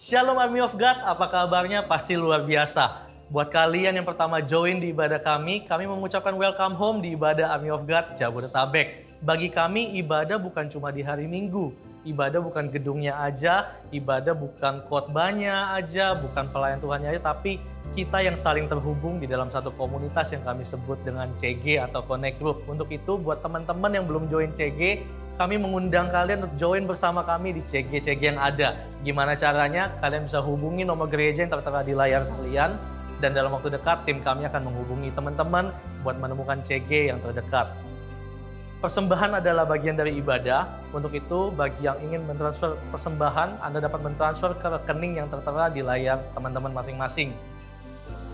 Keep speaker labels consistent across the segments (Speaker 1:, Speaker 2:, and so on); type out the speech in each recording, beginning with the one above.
Speaker 1: Shalom Army of God, apa kabarnya? Pasti luar biasa. Buat kalian yang pertama join di ibadah kami mengucapkan welcome home di ibadah Army of God Jabodetabek. Bagi kami, ibadah bukan cuma di hari Minggu. Ibadah bukan gedungnya aja, ibadah bukan khotbahnya aja, bukan pelayan Tuhannya aja, tapi kita yang saling terhubung di dalam satu komunitas yang kami sebut dengan CG atau Connect Group. Untuk itu, buat teman-teman yang belum join CG, kami mengundang kalian untuk join bersama kami di CG-CG yang ada. Gimana caranya? Kalian bisa hubungi nomor gereja yang tertera di layar kalian, dan dalam waktu dekat tim kami akan menghubungi teman-teman buat menemukan CG yang terdekat. Persembahan adalah bagian dari ibadah. Untuk itu, bagi yang ingin mentransfer persembahan, Anda dapat mentransfer ke rekening yang tertera di layar teman-teman masing-masing.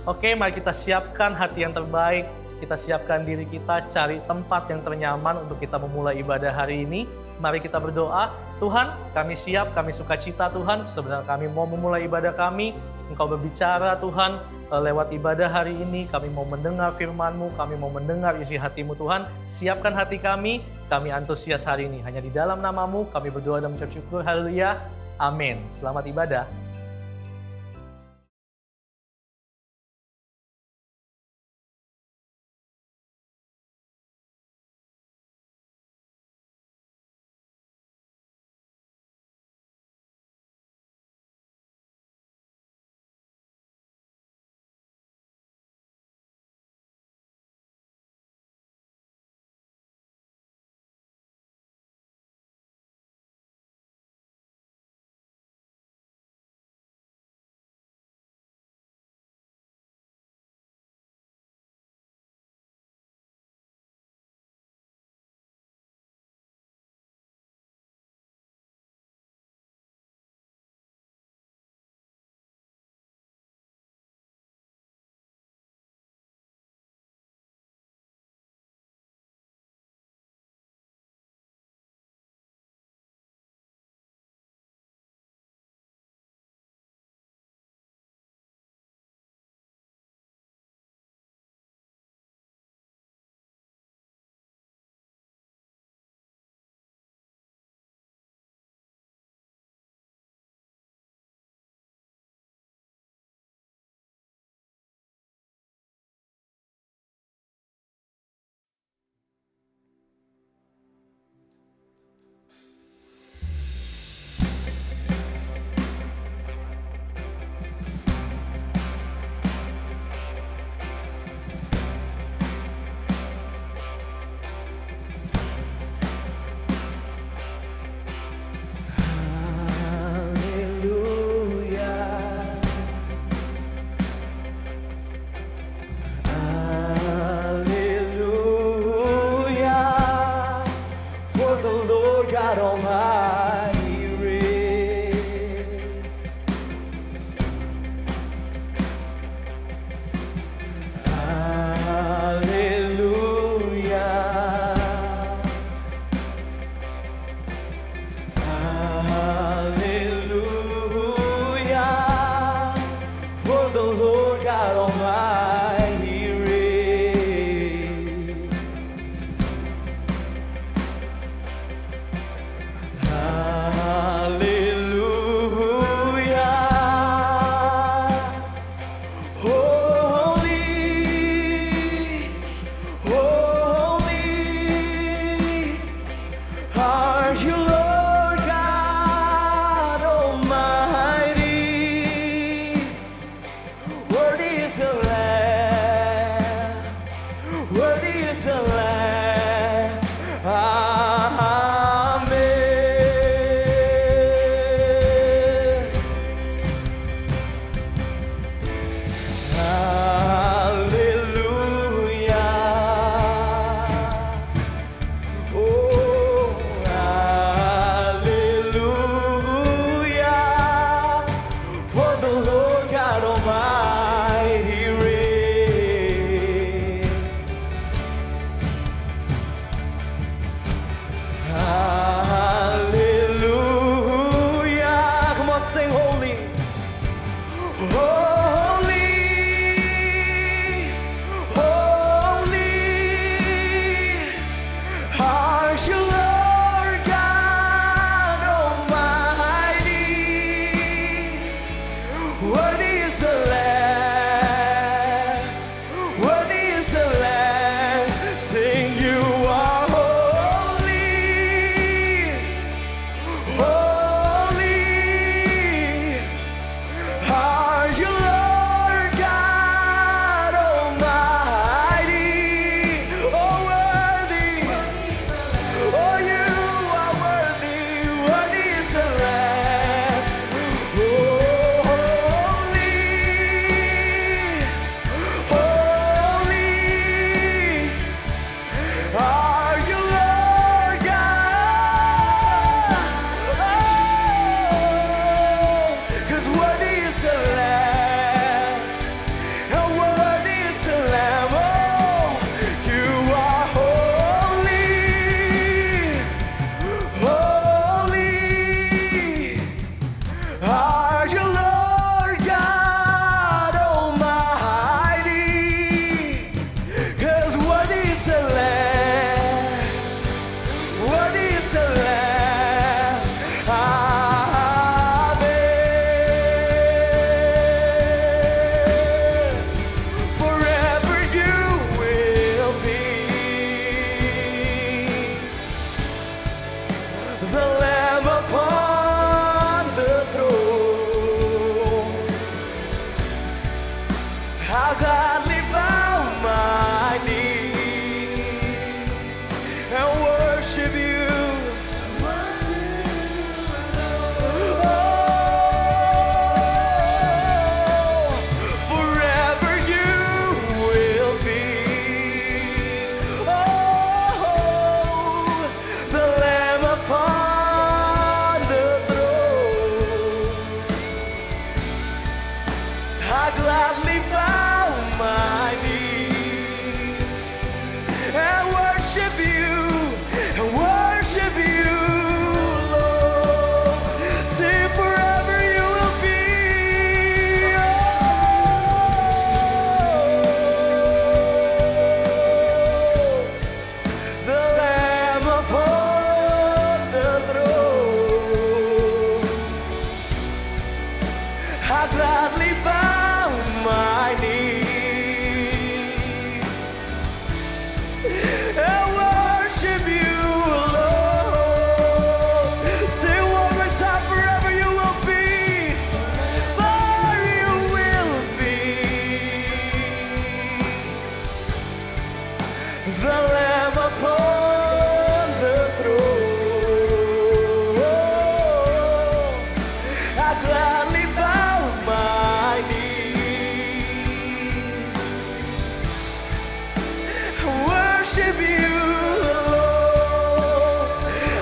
Speaker 1: Oke, mari kita siapkan hati yang terbaik, kita siapkan diri kita, cari tempat yang ternyaman untuk kita memulai ibadah hari ini. Mari kita berdoa, Tuhan, kami siap, kami sukacita Tuhan, sebenarnya kami mau memulai ibadah kami, Engkau berbicara Tuhan, lewat ibadah hari ini, kami mau mendengar firman-Mu, kami mau mendengar isi hati-Mu Tuhan, siapkan hati kami antusias hari ini. Hanya di dalam nama-Mu, kami berdoa dan mengucap syukur, haleluya, amin. Selamat ibadah.
Speaker 2: Worthy is the Lamb. Worthy is the Lamb. Sing, you are holy. Holy are you, Lord God Almighty. Oh, worthy. Oh, you are worthy. Worthy is the Lamb. Oh, holy. Holy are you, Lord God? Oh, 'cause worthy is the Lamb, and worthy is the Lamb. Oh, you are holy, holy are you, Lord God Almighty. 'Cause worthy is the Lamb, worthy is the Lamb. Amen. Forever you will be the Lamb upon the throne. I'll gladly bow my knees and worship you. Oh, forever you will be, oh, the Lamb upon the throne. I gladly bow my knees and worship you, Lord. Say forever you will be, the Lamb upon the throne. I gladly bow my knees and worship you, Lord. Say one more time, forever you will be, for you will be the Lamb upon the throne. I gladly bow my knees, worship you, Lord.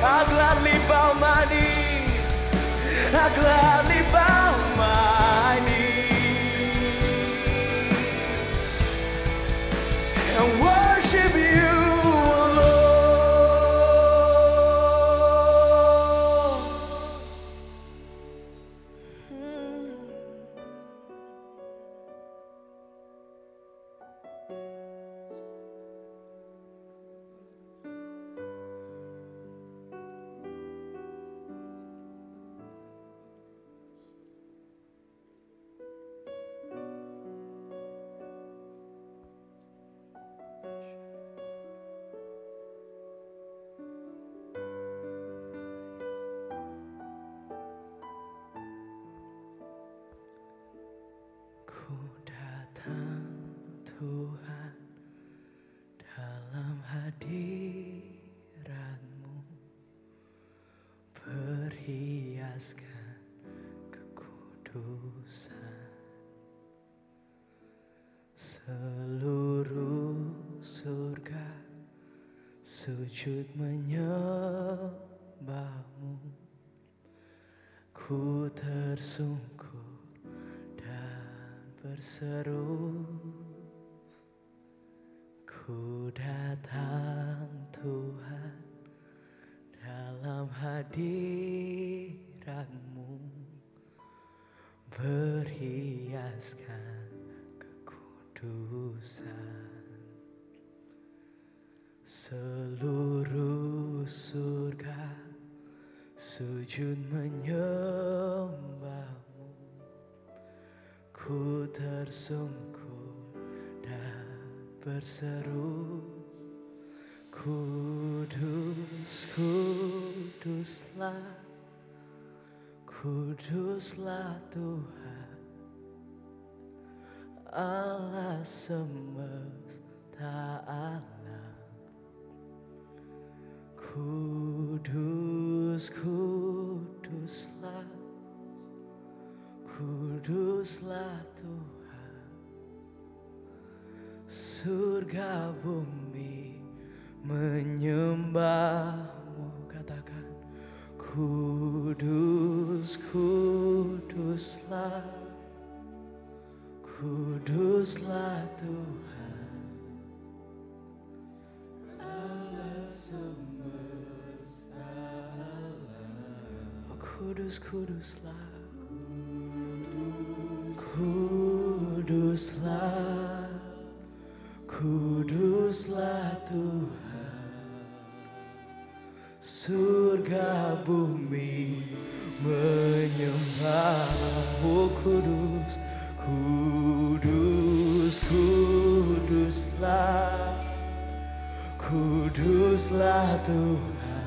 Speaker 2: I gladly bow my knees, I gladly bow my knees and worship you, Ku datang Tuhan dalam hadirat-Mu, perhiaskan kekudusan. Seluruh surga sujud menyembah-Mu. Ku tersungkur dan berseru, ku datang Tuhan dalam hadirat-Mu, berhiaskan kekudusan. Seluruh surga sujud menyembah-Mu. Ku tersungkur dan berseru, Kudus, kuduslah, kuduslah Tuhan Allah semesta alam. Kudus, kuduslah, kuduslah Tuhan. Surga bumi menyembahmu. Katakan, kudus, kuduslah, kuduslah Tuhan Allah semesta alam. Oh, kudus, kuduslah, kuduslah, kuduslah Tuhan. Surga bumi menyembahmu. Kudus, kudus, kuduslah, kuduslah Tuhan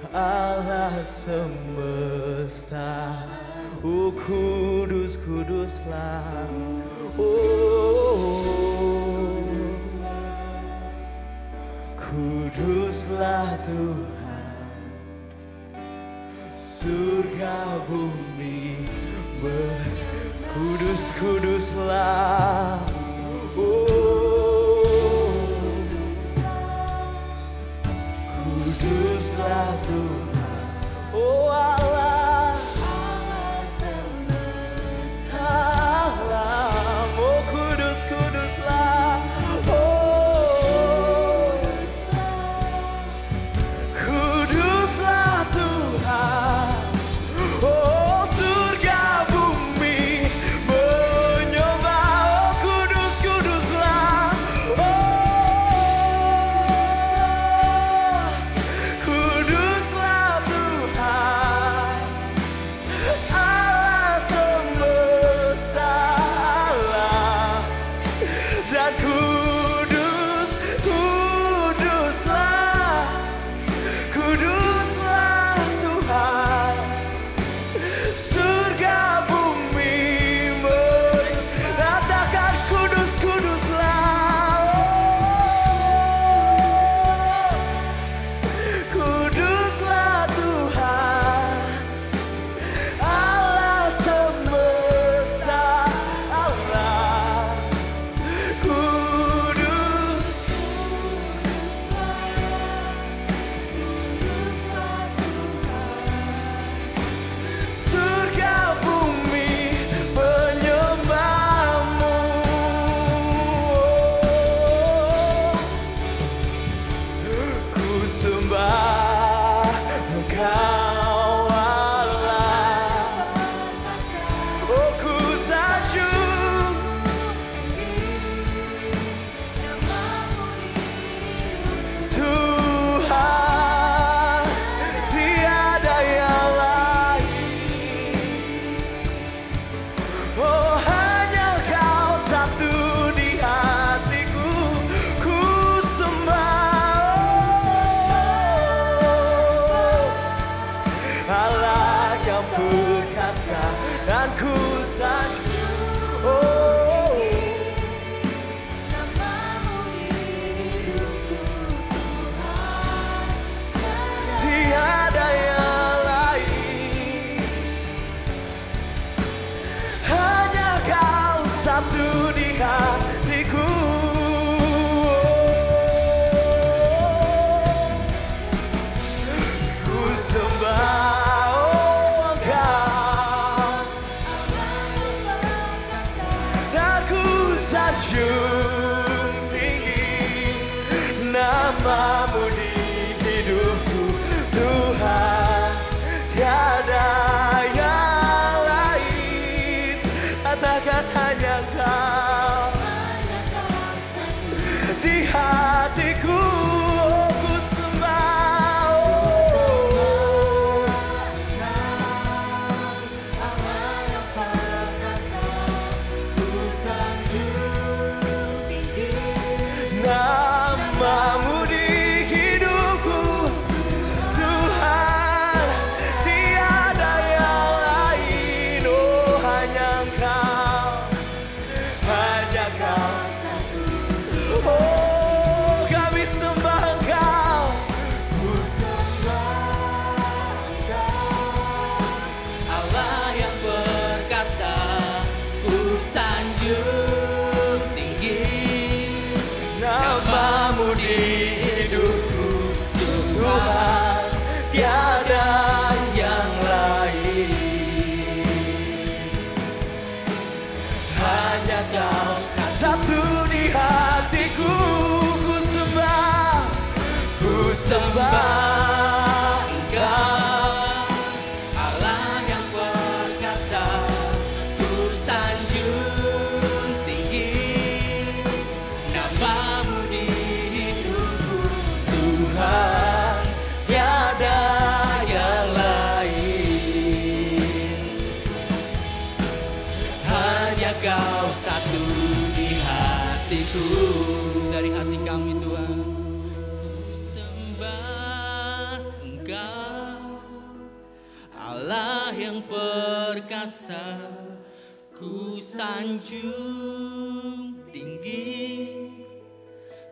Speaker 2: Allah semesta. Oh, kudus, kuduslah, oh, kuduslah Tuhan. Surga bumi kudus, kuduslah, oh, kuduslah Tuhan. Oh Allah, semesta alam. Oh, kudus, kuduslah, oh, kuduslah Tuhan. Oh, surga bumi menyembah. Oh, kudus, kuduslah, oh, kuduslah Tuhan Allah semesta alam. Dan kudus, kuduslah, kuduslah Tuhan. Surga bumi mengatakan, kudus, kuduslah, oh, kuduslah Tuhan Allah semesta alam. Kudus, surga bumi menyembahmu. Ku sembah Engkau Allah. Oh, ku sanjung Tuhan, tiada yang lain. Oh, hanya Kau satu di hatiku. Ku sembah, oh, Allah yang perkasa. Dan ku sanjung, oh, tiada yang lain. Hanya Kau satu di hatiku. Ku sembah, oh, Engkau. Dan ku sanjung tinggi nama-Mu di hidupku. Tuhan, tiada yang lain. Katakan, hanya Kau.
Speaker 3: dari hati kami Tuhan. Ku sembah Engkau, Allah yang perkasa, ku sanjung tinggi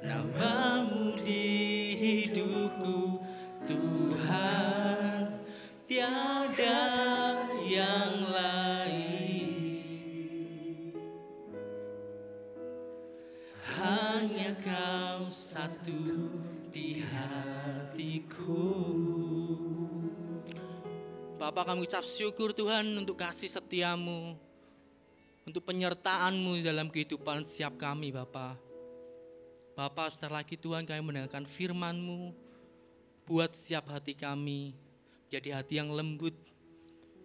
Speaker 3: namamu di hidupku Tuhan, tiada yang lain, hanya Kau satu di hatiku. Bapak, kami ucap syukur Tuhan untuk kasih setiamu, untuk penyertaan-Mu dalam kehidupan setiap kami Bapak. Bapak, sebentar lagi Tuhan kami mendengarkan firman-Mu, buat setiap hati kami jadi hati yang lembut,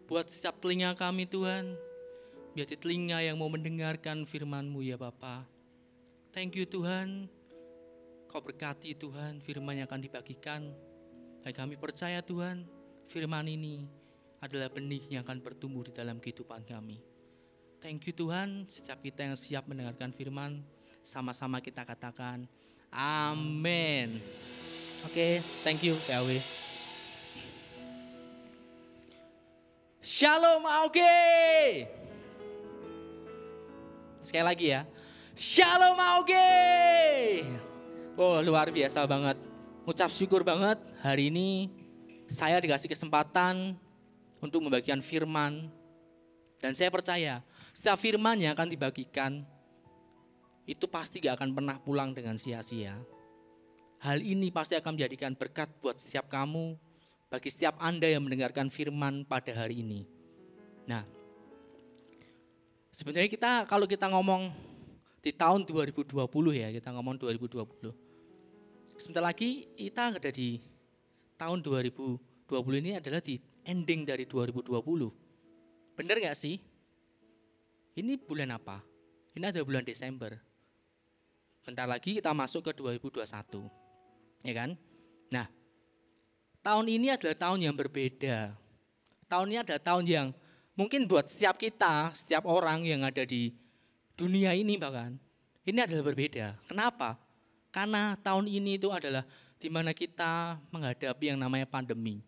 Speaker 3: buat setiap telinga kami Tuhan, menjadi telinga yang mau mendengarkan firman-Mu ya Bapak. Thank you Tuhan, Kau berkati Tuhan, firman yang akan dibagikan, dan kami percaya Tuhan, firman ini adalah benih yang akan bertumbuh di dalam kehidupan kami. Thank you Tuhan, setiap kita yang siap mendengarkan firman, sama-sama kita katakan, amin. Oke, thank you PAW. Shalom Auge. Sekali lagi ya, Shalom Auge. Oh luar biasa banget, ucap syukur banget hari ini saya dikasih kesempatan untuk membagikan firman, dan saya percaya setiap firman yang akan dibagikan itu pasti gak akan pernah pulang dengan sia-sia. Hal ini pasti akan menjadikan berkat buat setiap kamu, bagi setiap Anda yang mendengarkan firman pada hari ini. Nah, sebenarnya kalau kita ngomong di tahun 2020 ya, kita ngomong 2020. Sebentar lagi kita ada di tahun 2020 ini adalah di ending dari 2020. Benar gak sih? Ini bulan apa? Ini ada bulan Desember. Bentar lagi kita masuk ke 2021. Ya kan? Nah, tahun ini adalah tahun yang berbeda. Tahun ini adalah tahun yang mungkin buat setiap kita, setiap orang yang ada di dunia ini bahkan, ini adalah berbeda. Kenapa? Karena tahun ini itu adalah di mana kita menghadapi yang namanya pandemi.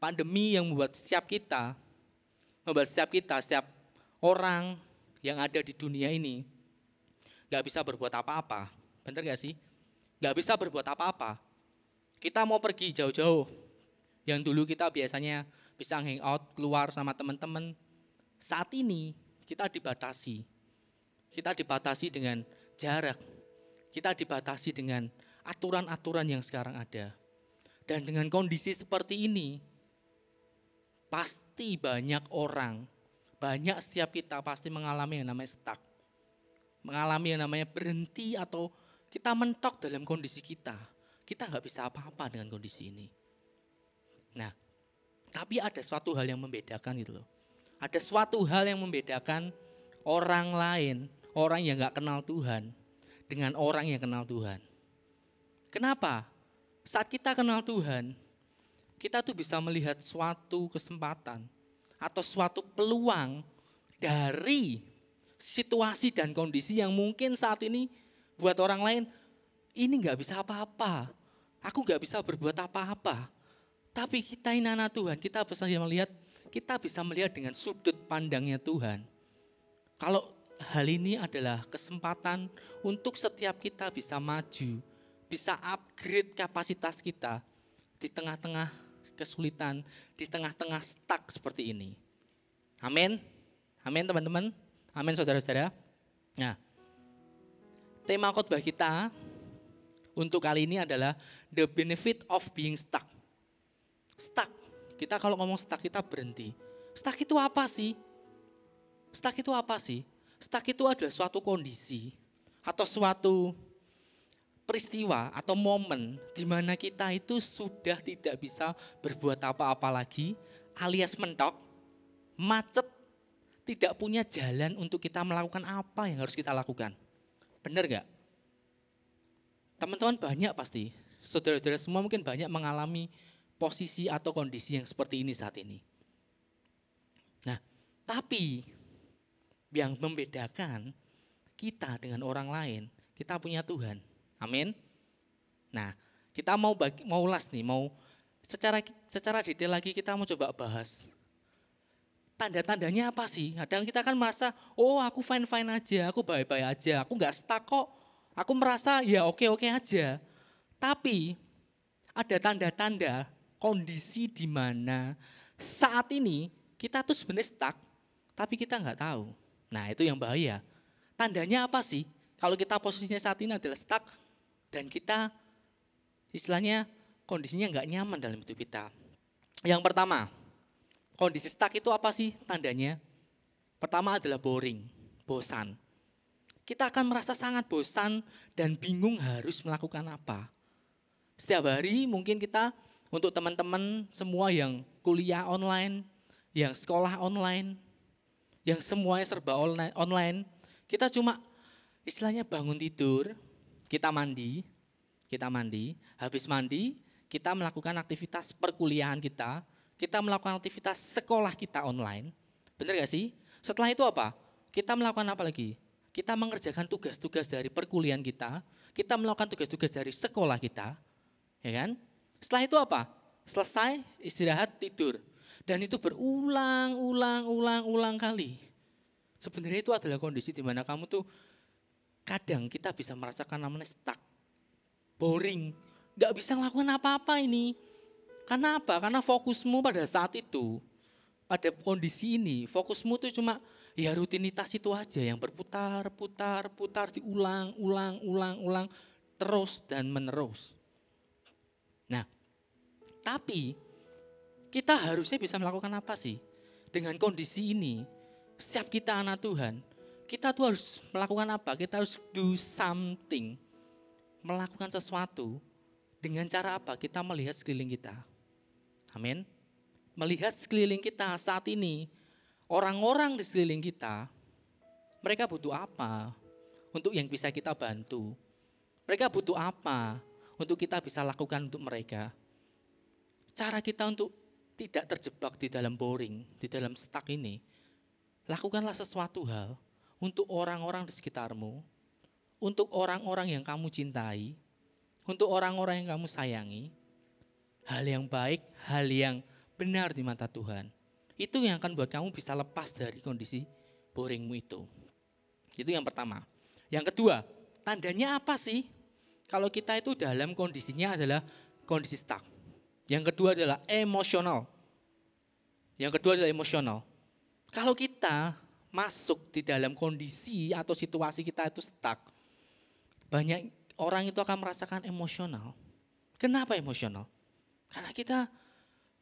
Speaker 3: Pandemi yang membuat setiap orang yang ada di dunia ini gak bisa berbuat apa-apa. Benar gak sih? Gak bisa berbuat apa-apa. Kita mau pergi jauh-jauh, yang dulu kita biasanya bisa hangout keluar sama teman-teman. Saat ini kita dibatasi. Kita dibatasi dengan jarak. Kita dibatasi dengan aturan-aturan yang sekarang ada. Dan dengan kondisi seperti ini, pasti banyak orang, banyak setiap kita pasti mengalami yang namanya stuck. Mengalami yang namanya berhenti atau kita mentok dalam kondisi kita. Kita nggak bisa apa-apa dengan kondisi ini. Nah, tapi ada suatu hal yang membedakan gitu loh. Ada suatu hal yang membedakan orang lain, orang yang nggak kenal Tuhan, dengan orang yang kenal Tuhan. Kenapa? Saat kita kenal Tuhan, kita tuh bisa melihat suatu kesempatan atau suatu peluang dari situasi dan kondisi yang mungkin saat ini buat orang lain, ini gak bisa apa-apa, aku gak bisa berbuat apa-apa. Tapi kita ini anak Tuhan, kita bisa melihat dengan sudut pandangnya Tuhan. Kalau hal ini adalah kesempatan untuk setiap kita bisa maju, bisa upgrade kapasitas kita di tengah-tengah kesulitan, di tengah-tengah stuck seperti ini. Amin. Amin teman-teman. Amin saudara-saudara. Nah, tema khotbah kita untuk kali ini adalah the benefit of being stuck. Stuck. Kita kalau ngomong stuck kita berhenti. Stuck itu apa sih? Stuck itu apa sih? Stuck itu adalah suatu kondisi atau suatu peristiwa atau momen di mana kita itu sudah tidak bisa berbuat apa-apa lagi, alias mentok, macet, tidak punya jalan untuk kita melakukan apa yang harus kita lakukan. Benar gak? Teman-teman banyak pasti, saudara-saudara semua mungkin banyak mengalami posisi atau kondisi yang seperti ini saat ini. Nah, tapi yang membedakan kita dengan orang lain, kita punya Tuhan. Amin. Nah, kita mau ulas nih, mau secara detail lagi kita mau coba bahas. Tanda-tandanya apa sih? Kadang kita kan merasa, oh aku fine-fine aja, aku baik-baik aja, aku nggak stuck kok. Aku merasa ya oke-oke aja. Tapi ada tanda-tanda kondisi di mana saat ini kita tuh sebenarnya stuck, tapi kita nggak tahu. Nah itu yang bahaya. Tandanya apa sih? Kalau kita posisinya saat ini adalah stuck dan kita istilahnya kondisinya nggak nyaman dalam hidup kita. Yang pertama, kondisi stuck itu apa sih tandanya? Pertama adalah boring, bosan. Kita akan merasa sangat bosan dan bingung harus melakukan apa. Setiap hari mungkin kita untuk teman-teman semua yang kuliah online, yang sekolah online, yang semuanya serba online, kita cuma istilahnya bangun tidur, kita mandi, habis mandi, kita melakukan aktivitas perkuliahan kita melakukan aktivitas sekolah kita online. Benar gak sih? Setelah itu apa? Kita melakukan apa lagi? Kita mengerjakan tugas-tugas dari perkuliahan kita melakukan tugas-tugas dari sekolah kita, ya kan? Setelah itu apa? Selesai, istirahat, tidur. Dan itu berulang kali. Sebenarnya itu adalah kondisi di mana kamu tuh kadang kita bisa merasakan namanya stuck, boring, gak bisa melakukan apa-apa ini. Karena apa? Karena fokusmu pada saat itu, pada kondisi ini, fokusmu tuh cuma ya rutinitas itu aja yang berputar, diulang, terus dan menerus. Nah, tapi kita harusnya bisa melakukan apa sih? Dengan kondisi ini, setiap kita anak Tuhan, kita tuh harus melakukan apa? Kita harus do something, melakukan sesuatu dengan cara apa? Kita melihat sekeliling kita. Amin. Melihat sekeliling kita saat ini, orang-orang di sekeliling kita, mereka butuh apa untuk yang bisa kita bantu? Mereka butuh apa untuk kita bisa lakukan untuk mereka? Cara kita untuk tidak terjebak di dalam boring, di dalam stuck ini, lakukanlah sesuatu hal untuk orang-orang di sekitarmu, untuk orang-orang yang kamu cintai, untuk orang-orang yang kamu sayangi, hal yang baik, hal yang benar di mata Tuhan. Itu yang akan buat kamu bisa lepas dari kondisi boringmu itu. Itu yang pertama. Yang kedua, tandanya apa sih? Kalau kita itu dalam kondisinya adalah kondisi stuck. Yang kedua adalah emosional. Kalau kita masuk di dalam kondisi atau situasi kita itu stuck, banyak orang itu akan merasakan emosional. Kenapa emosional? Karena kita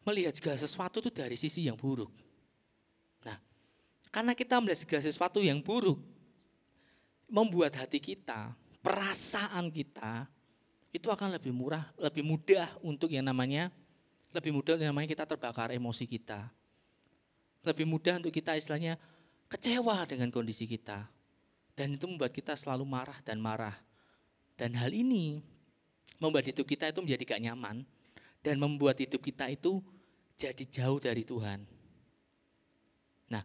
Speaker 3: melihat segala sesuatu itu dari sisi yang buruk. Nah, karena kita melihat segala sesuatu yang buruk, membuat hati kita, perasaan kita, itu akan lebih mudah untuk yang namanya kita terbakar emosi kita. Lebih mudah untuk kita istilahnya kecewa dengan kondisi kita. Dan itu membuat kita selalu marah. Dan hal ini membuat hidup kita itu menjadi gak nyaman. Dan membuat hidup kita itu jadi jauh dari Tuhan. Nah,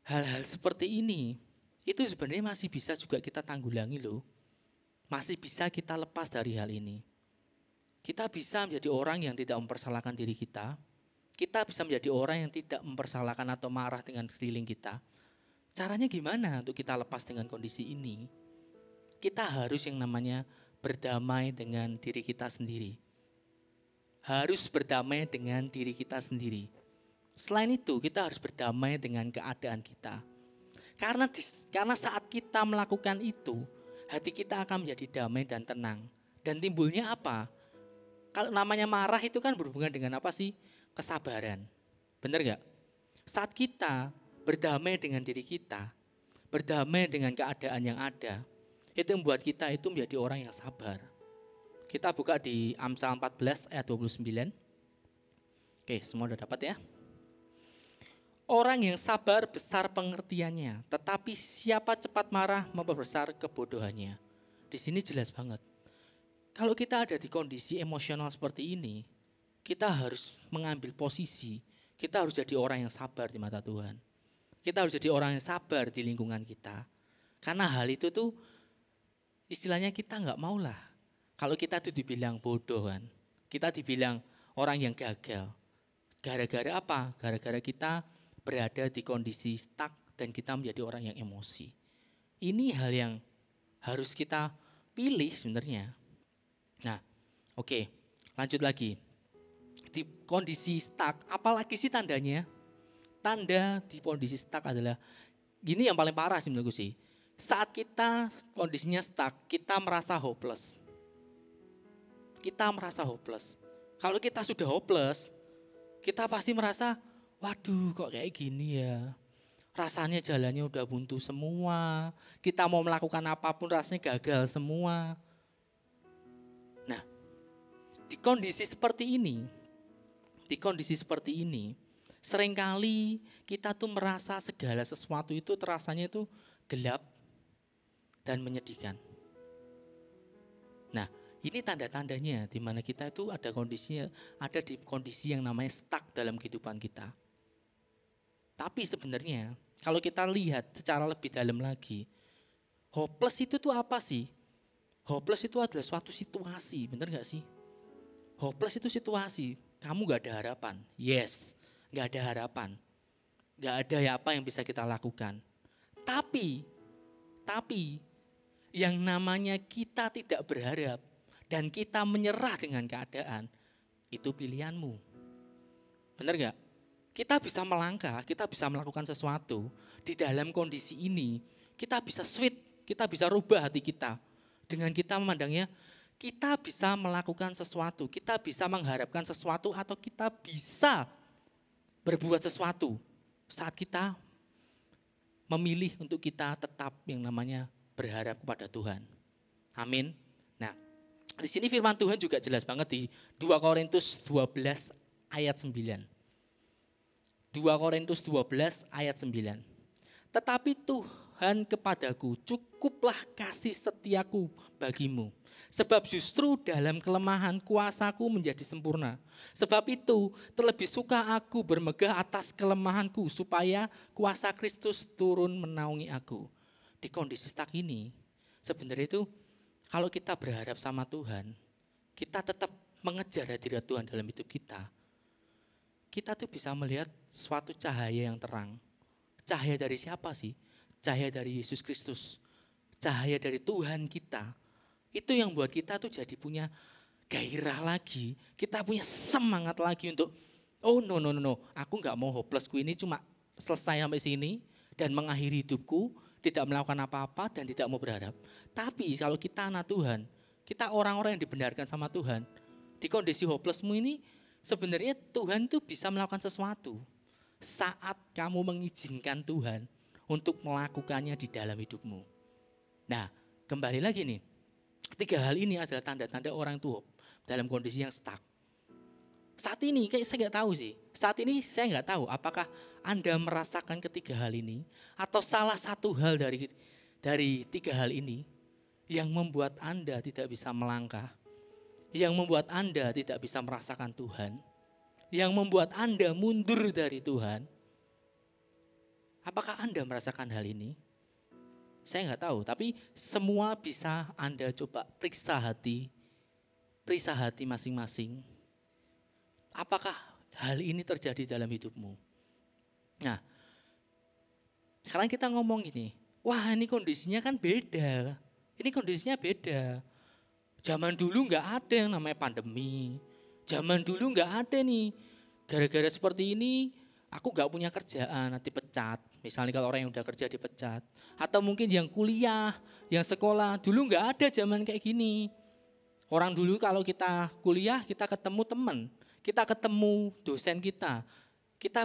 Speaker 3: hal-hal seperti ini, itu sebenarnya masih bisa juga kita tanggulangi loh. Masih bisa kita lepas dari hal ini. Kita bisa menjadi orang yang tidak mempersalahkan diri kita. Kita bisa menjadi orang yang tidak mempersalahkan atau marah dengan sekeliling kita. Caranya gimana untuk kita lepas dengan kondisi ini? Kita harus yang namanya berdamai dengan diri kita sendiri. Harus berdamai dengan diri kita sendiri. Selain itu, kita harus berdamai dengan keadaan kita. Karena saat kita melakukan itu, hati kita akan menjadi damai dan tenang. Dan timbulnya apa? Kalau namanya marah itu kan berhubungan dengan apa sih? Kesabaran. Benar gak? Saat kita berdamai dengan diri kita, berdamai dengan keadaan yang ada, itu membuat kita itu menjadi orang yang sabar. Kita buka di Amsal 14 ayat 29. Oke, semua udah dapat ya? Orang yang sabar besar pengertiannya, tetapi siapa cepat marah memperbesar kebodohannya. Di sini jelas banget. Kalau kita ada di kondisi emosional seperti ini, kita harus mengambil posisi, kita harus jadi orang yang sabar di mata Tuhan. Kita harus jadi orang yang sabar di lingkungan kita. Karena hal itu tuh istilahnya kita nggak mau lah. Kalau kita tuh dibilang bodoh kan, kita dibilang orang yang gagal. Gara-gara apa? Gara-gara kita berada di kondisi stuck dan kita menjadi orang yang emosi. Ini hal yang harus kita pilih sebenarnya. Nah, oke, lanjut lagi. Di kondisi stuck, apalagi sih tandanya? Tanda di kondisi stuck adalah, gini yang paling parah sih menurutku sih. Saat kita kondisinya stuck, kita merasa hopeless. Kita merasa hopeless. Kalau kita sudah hopeless, kita pasti merasa, waduh kok kayak gini ya. Rasanya jalannya udah buntu semua. Kita mau melakukan apapun rasanya gagal semua. Nah, di kondisi seperti ini, seringkali kita tuh merasa segala sesuatu itu terasanya itu gelap dan menyedihkan. Nah, ini tanda-tandanya di mana kita itu ada di kondisi yang namanya stuck dalam kehidupan kita. Tapi sebenarnya kalau kita lihat secara lebih dalam lagi, hopeless itu tuh apa sih? Hopeless itu adalah suatu situasi, benar gak sih? Hopeless itu situasi, kamu gak ada harapan. Yes, gak ada harapan. Gak ada apa yang bisa kita lakukan. Tapi yang namanya kita tidak berharap dan kita menyerah dengan keadaan, itu pilihanmu. Benar gak? Kita bisa melangkah, kita bisa melakukan sesuatu. Di dalam kondisi ini, kita bisa switch, kita bisa rubah hati kita. Dengan kita memandangnya, kita bisa melakukan sesuatu, kita bisa mengharapkan sesuatu, atau kita bisa berbuat sesuatu saat kita memilih untuk kita tetap yang namanya berharap kepada Tuhan. Amin. Nah, di sini firman Tuhan juga jelas banget di 2 Korintus 12 ayat 9. 2 Korintus 12 ayat 9. Tetapi Tuhan kepadaku, cukuplah kasih setiaku bagimu. Sebab justru dalam kelemahan kuasaku menjadi sempurna. Sebab itu terlebih suka aku bermegah atas kelemahanku, supaya kuasa Kristus turun menaungi aku. Di kondisi stuck ini, sebenarnya itu kalau kita berharap sama Tuhan, kita tetap mengejar hadirat Tuhan dalam hidup kita. Kita tuh bisa melihat suatu cahaya yang terang. Cahaya dari siapa sih? Cahaya dari Yesus Kristus. Cahaya dari Tuhan kita. Itu yang buat kita tuh jadi punya gairah lagi. Kita punya semangat lagi untuk, oh no, aku gak mau hopelessku ini cuma selesai sampai sini dan mengakhiri hidupku, tidak melakukan apa-apa dan tidak mau berharap. Tapi kalau kita anak Tuhan, kita orang-orang yang dibenarkan sama Tuhan, di kondisi hopelessmu ini, sebenarnya Tuhan tuh bisa melakukan sesuatu saat kamu mengizinkan Tuhan untuk melakukannya di dalam hidupmu. Nah, kembali lagi nih, 3 hal ini adalah tanda-tanda orang itu dalam kondisi yang stuck. Saat ini kayak saya nggak tahu sih. Saat ini saya nggak tahu apakah Anda merasakan ketiga hal ini atau salah satu hal dari 3 hal ini yang membuat Anda tidak bisa melangkah, yang membuat Anda tidak bisa merasakan Tuhan, yang membuat Anda mundur dari Tuhan. Apakah Anda merasakan hal ini? Saya nggak tahu, tapi semua bisa Anda coba periksa hati masing-masing. Apakah hal ini terjadi dalam hidupmu? Nah, sekarang kita ngomong gini, wah ini kondisinya kan beda. Ini kondisinya beda. Zaman dulu nggak ada yang namanya pandemi. Zaman dulu nggak ada nih. Gara-gara seperti ini, aku nggak punya kerjaan, nanti pecat. Misalnya kalau orang yang udah kerja dipecat. Atau mungkin yang kuliah, yang sekolah, dulu nggak ada zaman kayak gini. Orang dulu kalau kita kuliah, kita ketemu teman. Kita ketemu dosen kita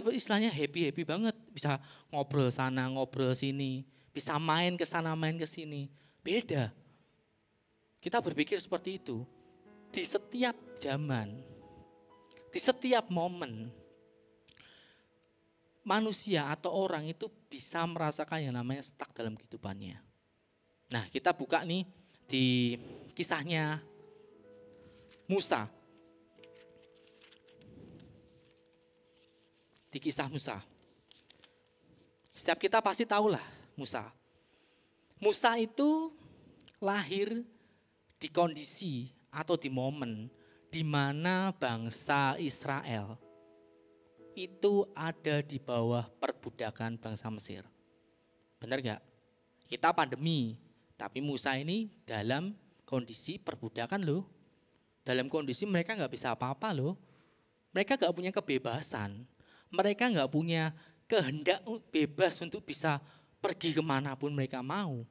Speaker 3: istilahnya happy banget, bisa ngobrol sana, ngobrol sini, bisa main ke sana, main ke sini. Beda. Kita berpikir seperti itu. Di setiap zaman, di setiap momen, manusia atau orang itu bisa merasakan yang namanya stuck dalam kehidupannya. Nah, kita buka nih di kisahnya Musa. Di kisah Musa. Setiap kita pasti tahulah Musa. Musa itu lahir di kondisi atau di momen di mana bangsa Israel itu ada di bawah perbudakan bangsa Mesir. Benar gak? Kita pandemi, tapi Musa ini dalam kondisi perbudakan loh. Dalam kondisi mereka gak bisa apa-apa loh. Mereka gak punya kebebasan. Mereka gak punya kehendak bebas untuk bisa pergi kemanapun mereka mau.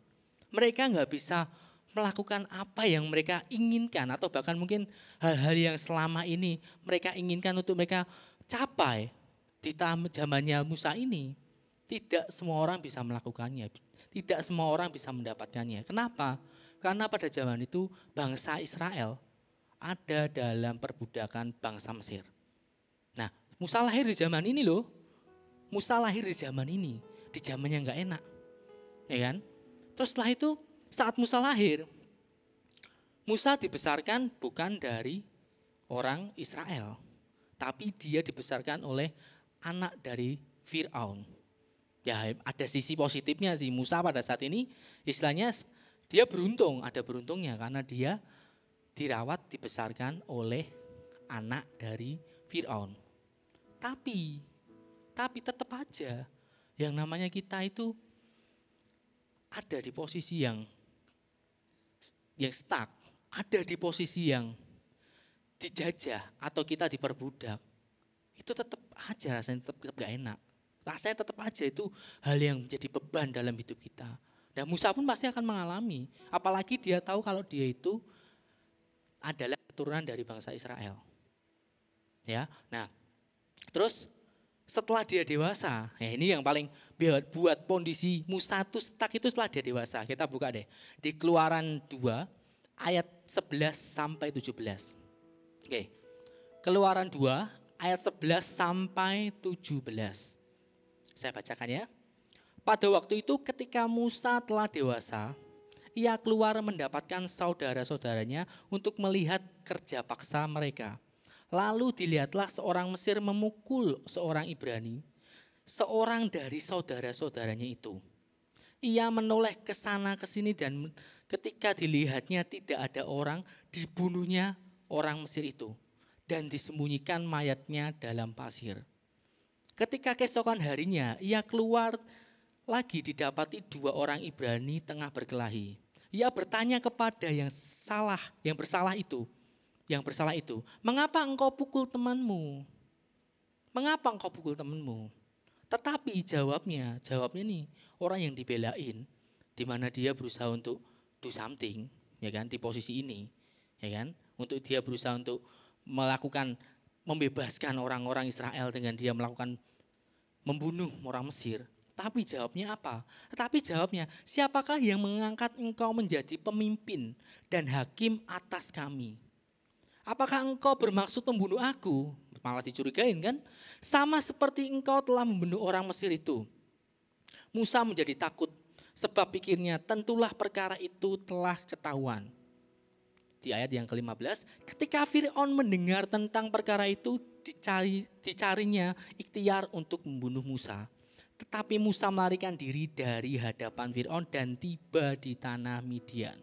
Speaker 3: Mereka gak bisa melakukan apa yang mereka inginkan atau bahkan mungkin hal-hal yang selama ini mereka inginkan untuk mereka capai di zamannya Musa ini. Tidak semua orang bisa melakukannya. Tidak semua orang bisa mendapatkannya. Kenapa? Karena pada zaman itu bangsa Israel ada dalam perbudakan bangsa Mesir. Nah, Musa lahir di zaman ini loh. Musa lahir di zaman ini. Di zaman yang gak enak. Ya kan? Terus setelah itu saat Musa lahir, Musa dibesarkan bukan dari orang Israel. Tapi dia dibesarkan oleh anak dari Fir'aun. Ya ada sisi positifnya sih, Musa pada saat ini istilahnya dia beruntung, ada beruntungnya karena dia dirawat, dibesarkan oleh anak dari Fir'aun. Tapi tetap aja yang namanya kita itu ada di posisi yang stuck, ada di posisi yang dijajah atau kita diperbudak. Itu tetap aja rasanya tetap gak enak. Rasanya tetap aja itu hal yang menjadi beban dalam hidup kita. Dan Musa pun pasti akan mengalami. Apalagi dia tahu kalau dia itu adalah keturunan dari bangsa Israel. Ya, nah terus setelah dia dewasa, ya ini yang paling buat kondisi Musa itu stuck itu setelah dia dewasa. Kita buka deh di Keluaran 2 ayat 11 sampai 17. Oke. Keluaran 2 ayat 11 sampai 17. Saya bacakan ya. Pada waktu itu ketika Musa telah dewasa, ia keluar mendapatkan saudara-saudaranya untuk melihat kerja paksa mereka. Lalu dilihatlah seorang Mesir memukul seorang Ibrani, seorang dari saudara-saudaranya itu. Ia menoleh ke sana ke sini dan ketika dilihatnya tidak ada orang, dibunuhnya orang Mesir itu dan disembunyikan mayatnya dalam pasir. Ketika keesokan harinya ia keluar lagi didapati dua orang Ibrani tengah berkelahi. Ia bertanya kepada yang bersalah itu, mengapa engkau pukul temanmu? Mengapa engkau pukul temanmu? Tetapi jawabnya nih orang yang dibelain, di mana dia berusaha untuk do something, ya kan, di posisi ini, ya kan, untuk dia berusaha untuk membebaskan orang-orang Israel dengan dia melakukan membunuh orang Mesir. Tapi jawabnya apa? Tetapi jawabnya, siapakah yang mengangkat engkau menjadi pemimpin dan hakim atas kami? Apakah engkau bermaksud membunuh aku? Malah dicurigain kan? Sama seperti engkau telah membunuh orang Mesir itu. Musa menjadi takut sebab pikirnya tentulah perkara itu telah ketahuan. Di ayat yang ke-15, ketika Fir'aun mendengar tentang perkara itu dicarinya ikhtiar untuk membunuh Musa. Tetapi Musa melarikan diri dari hadapan Fir'aun dan tiba di tanah Midian.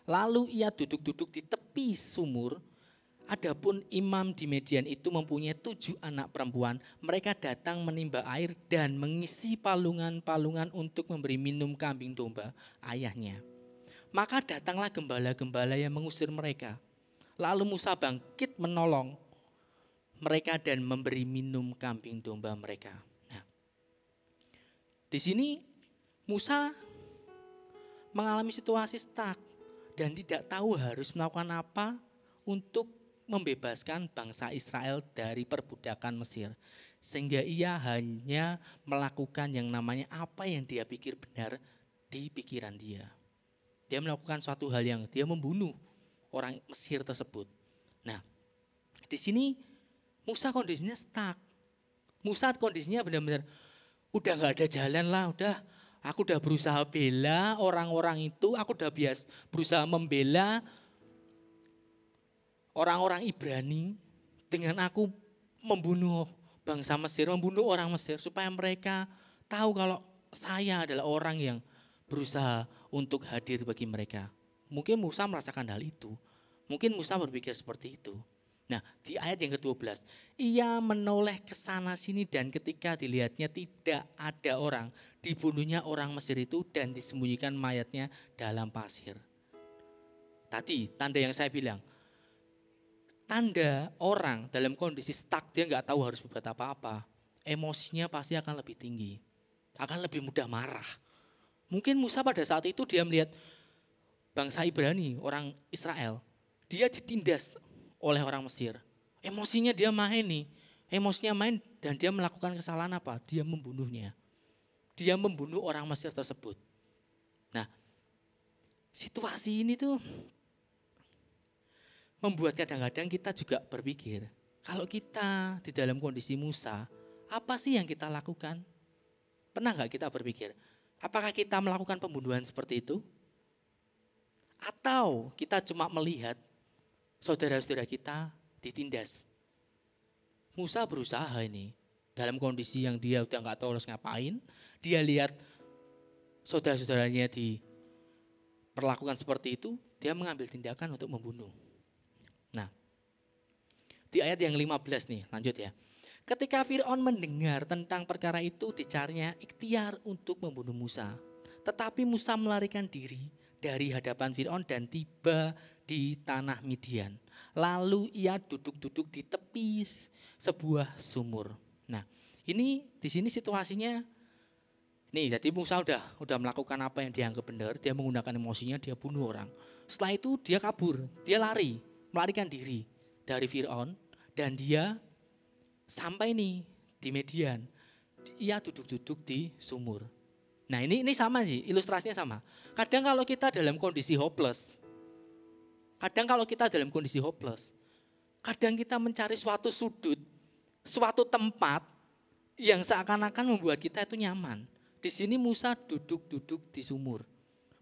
Speaker 3: Lalu ia duduk-duduk di tepi sumur. Adapun imam di Midian itu mempunyai 7 anak perempuan. Mereka datang menimba air dan mengisi palungan-palungan untuk memberi minum kambing domba ayahnya. Maka datanglah gembala-gembala yang mengusir mereka. Lalu Musa bangkit menolong mereka dan memberi minum kambing domba mereka. Nah, di sini Musa mengalami situasi stuck dan tidak tahu harus melakukan apa untuk membebaskan bangsa Israel dari perbudakan Mesir. Sehingga ia hanya melakukan yang namanya apa yang dia pikir benar di pikiran dia. Dia melakukan suatu hal yang dia membunuh orang Mesir tersebut. Nah, di sini Musa kondisinya stuck. Musa kondisinya benar-benar udah gak ada jalan lah, aku udah berusaha bela orang-orang itu, aku udah berusaha membela orang-orang Ibrani dengan aku membunuh bangsa Mesir, membunuh orang Mesir supaya mereka tahu kalau saya adalah orang yang berusaha untuk hadir bagi mereka. Mungkin Musa merasakan hal itu. Mungkin Musa berpikir seperti itu. Nah, di ayat yang ke-12, ia menoleh ke sana sini dan ketika dilihatnya tidak ada orang, dibunuhnya orang Mesir itu dan disembunyikan mayatnya dalam pasir. Tadi tanda yang saya bilang, tanda orang dalam kondisi stuck, dia nggak tahu harus berbuat apa-apa. Emosinya pasti akan lebih tinggi, akan lebih mudah marah. Mungkin Musa pada saat itu dia melihat bangsa Ibrani, orang Israel, dia ditindas oleh orang Mesir. Emosinya dia main nih, emosinya main dan dia melakukan kesalahan apa? Dia membunuhnya. Dia membunuh orang Mesir tersebut. Nah, situasi ini tuh membuat kadang-kadang kita juga berpikir, kalau kita di dalam kondisi Musa, apa sih yang kita lakukan? Pernah nggak kita berpikir, apakah kita melakukan pembunuhan seperti itu? Atau kita cuma melihat saudara-saudara kita ditindas? Musa berusaha ini, dalam kondisi yang dia udah nggak tahu harus ngapain, dia lihat saudara-saudaranya diperlakukan seperti itu, dia mengambil tindakan untuk membunuh. Nah, di ayat yang 15 nih, lanjut ya. Ketika Fir'aun mendengar tentang perkara itu, dicarinya ikhtiar untuk membunuh Musa. Tetapi Musa melarikan diri dari hadapan Fir'aun dan tiba di tanah Midian. Lalu ia duduk-duduk di tepi sebuah sumur. Nah, ini di sini situasinya, nih jadi Musa udah melakukan apa yang dianggap benar, dia menggunakan emosinya, dia bunuh orang. Setelah itu dia kabur, dia lari, melarikan diri dari Fir'aun dan dia sampai nih di Midian. Ia duduk-duduk di sumur. Nah, ini sama sih, ilustrasinya sama. Kadang kalau kita dalam kondisi hopeless, kadang kita mencari suatu sudut, suatu tempat yang seakan-akan membuat kita itu nyaman. Di sini Musa duduk-duduk di sumur.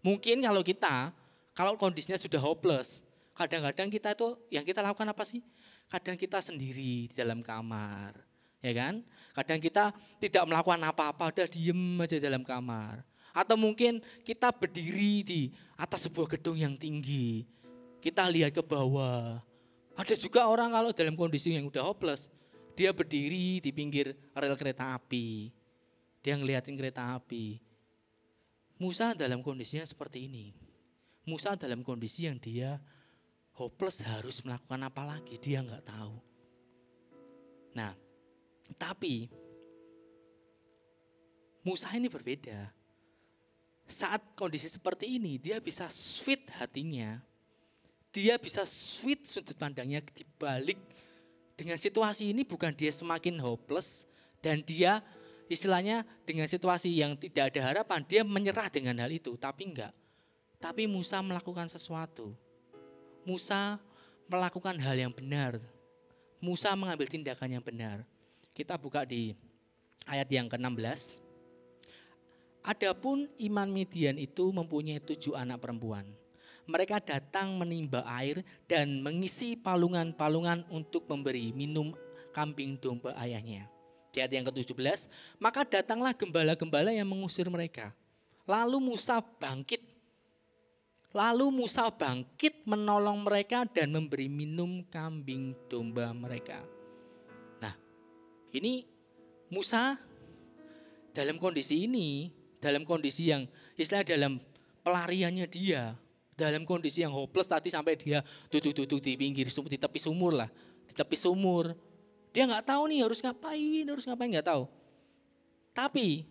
Speaker 3: Mungkin kalau kondisinya sudah hopeless, kadang-kadang kita itu yang kita lakukan apa sih? Kadang kita sendiri di dalam kamar, ya kan? Kadang kita tidak melakukan apa-apa, udah diem aja dalam kamar. Atau mungkin kita berdiri di atas sebuah gedung yang tinggi, kita lihat ke bawah. Ada juga orang kalau dalam kondisi yang udah hopeless, dia berdiri di pinggir rel kereta api, dia ngeliatin kereta api. Musa dalam kondisinya seperti ini. Musa dalam kondisi yang dia hopeless, harus melakukan apa lagi, dia nggak tahu. Nah, tapi Musa ini berbeda. Saat kondisi seperti ini, dia bisa sweet hatinya. Dia bisa sweet sudut pandangnya dibalik. Dengan situasi ini bukan dia semakin hopeless dan dia istilahnya dengan situasi yang tidak ada harapan, dia menyerah dengan hal itu, tapi enggak. Tapi Musa melakukan sesuatu. Musa melakukan hal yang benar. Musa mengambil tindakan yang benar. Kita buka di ayat yang ke-16. Adapun Iman Midian itu mempunyai 7 anak perempuan. Mereka datang menimba air dan mengisi palungan-palungan untuk memberi minum kambing domba ayahnya. Di ayat yang ke-17, maka datanglah gembala-gembala yang mengusir mereka. Lalu Musa bangkit menolong mereka dan memberi minum kambing domba mereka. Nah, ini Musa dalam kondisi ini, dalam kondisi yang istilahnya dalam pelariannya dia, dalam kondisi yang hopeless tadi sampai dia duduk-duduk di pinggir sumur, di tepi sumur lah, di tepi sumur. Dia nggak tahu nih harus ngapain nggak tahu. Tapi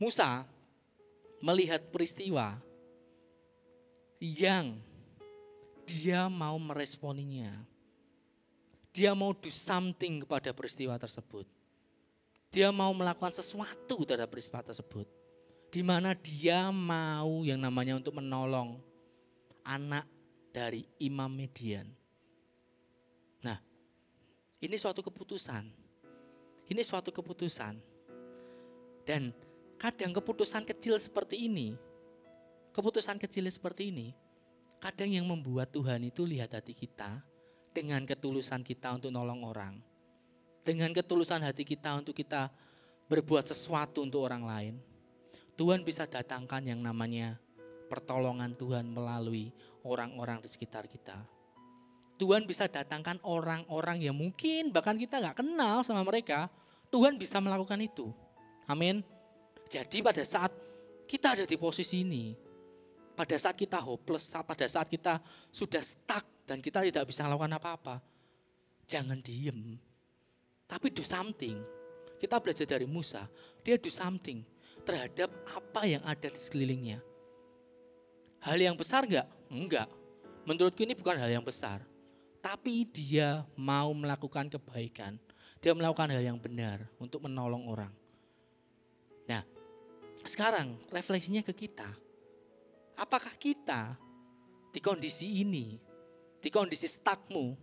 Speaker 3: Musa melihat peristiwa yang dia mau meresponinya. Dia mau do something kepada peristiwa tersebut. Dia mau melakukan sesuatu terhadap peristiwa tersebut. Di mana dia mau yang namanya untuk menolong anak dari Imam Midian. Nah, ini suatu keputusan. Dan kadang keputusan kecil seperti ini, kadang yang membuat Tuhan itu lihat hati kita dengan ketulusan kita untuk nolong orang. Dengan ketulusan hati kita untuk kita berbuat sesuatu untuk orang lain. Tuhan bisa datangkan yang namanya pertolongan Tuhan melalui orang-orang di sekitar kita. Tuhan bisa datangkan orang-orang yang mungkin bahkan kita gak kenal sama mereka. Tuhan bisa melakukan itu. Amin. Jadi pada saat kita ada di posisi ini, pada saat kita hopeless, pada saat kita sudah stuck dan kita tidak bisa melakukan apa-apa, jangan diem, tapi do something. Kita belajar dari Musa, dia do something terhadap apa yang ada di sekelilingnya. Hal yang besar enggak? Enggak. Menurutku ini bukan hal yang besar. Tapi dia mau melakukan kebaikan. Dia melakukan hal yang benar untuk menolong orang. Nah, sekarang refleksinya ke kita. Apakah kita di kondisi ini, di kondisi stuckmu,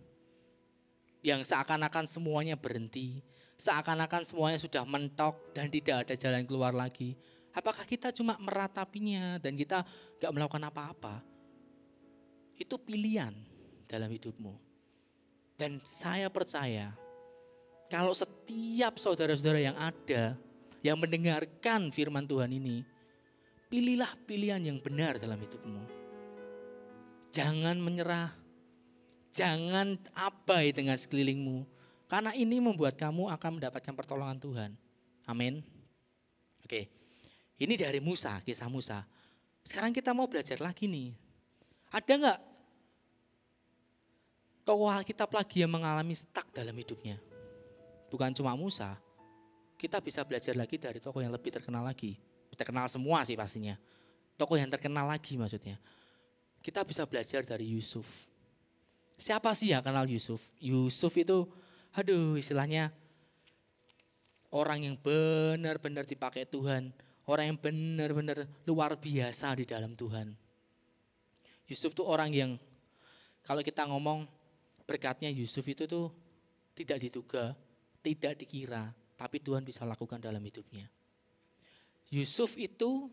Speaker 3: yang seakan-akan semuanya berhenti, seakan-akan semuanya sudah mentok dan tidak ada jalan keluar lagi. Apakah kita cuma meratapinya dan kita gak melakukan apa-apa? Itu pilihan dalam hidupmu. Dan saya percaya kalau setiap saudara-saudara yang ada, yang mendengarkan firman Tuhan ini, pilihlah pilihan yang benar dalam hidupmu. Jangan menyerah, jangan abai dengan sekelilingmu. Karena ini membuat kamu akan mendapatkan pertolongan Tuhan. Amin. Oke, ini dari Musa, kisah Musa. Sekarang kita mau belajar lagi nih. Ada enggak tokoh Alkitab lagi yang mengalami stuck dalam hidupnya? Bukan cuma Musa, kita bisa belajar lagi dari tokoh yang lebih terkenal lagi. Terkenal semua sih pastinya. Tokoh yang terkenal lagi maksudnya. Kita bisa belajar dari Yusuf. Siapa sih yang kenal Yusuf? Yusuf itu, istilahnya orang yang benar-benar dipakai Tuhan. Orang yang benar-benar luar biasa di dalam Tuhan. Yusuf itu orang yang, kalau kita ngomong berkatnya Yusuf itu tuh tidak diduga, tidak dikira, tapi Tuhan bisa lakukan dalam hidupnya. Yusuf itu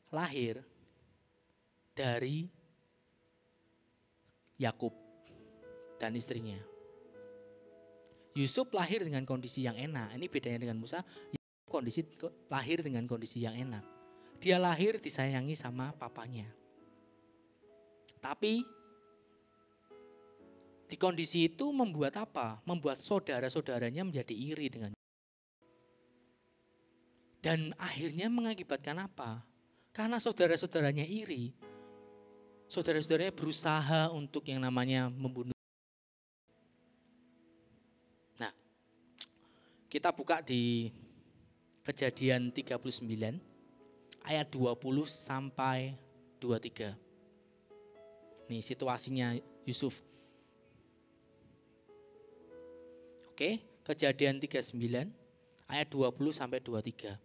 Speaker 3: lahir dari Yakub dan istrinya. Yusuf lahir dengan kondisi yang enak. Ini bedanya dengan Musa, lahir dengan kondisi yang enak. Dia lahir disayangi sama papanya. Tapi di kondisi itu membuat apa? Membuat saudara-saudaranya menjadi iri dengan. Dan akhirnya mengakibatkan apa? Karena saudara-saudaranya iri. Saudara-saudaranya berusaha untuk yang namanya membunuh. Nah, kita buka di Kejadian 39 ayat 20 sampai 23. Nih situasinya Yusuf. Oke, Kejadian 39 ayat 20 sampai 23.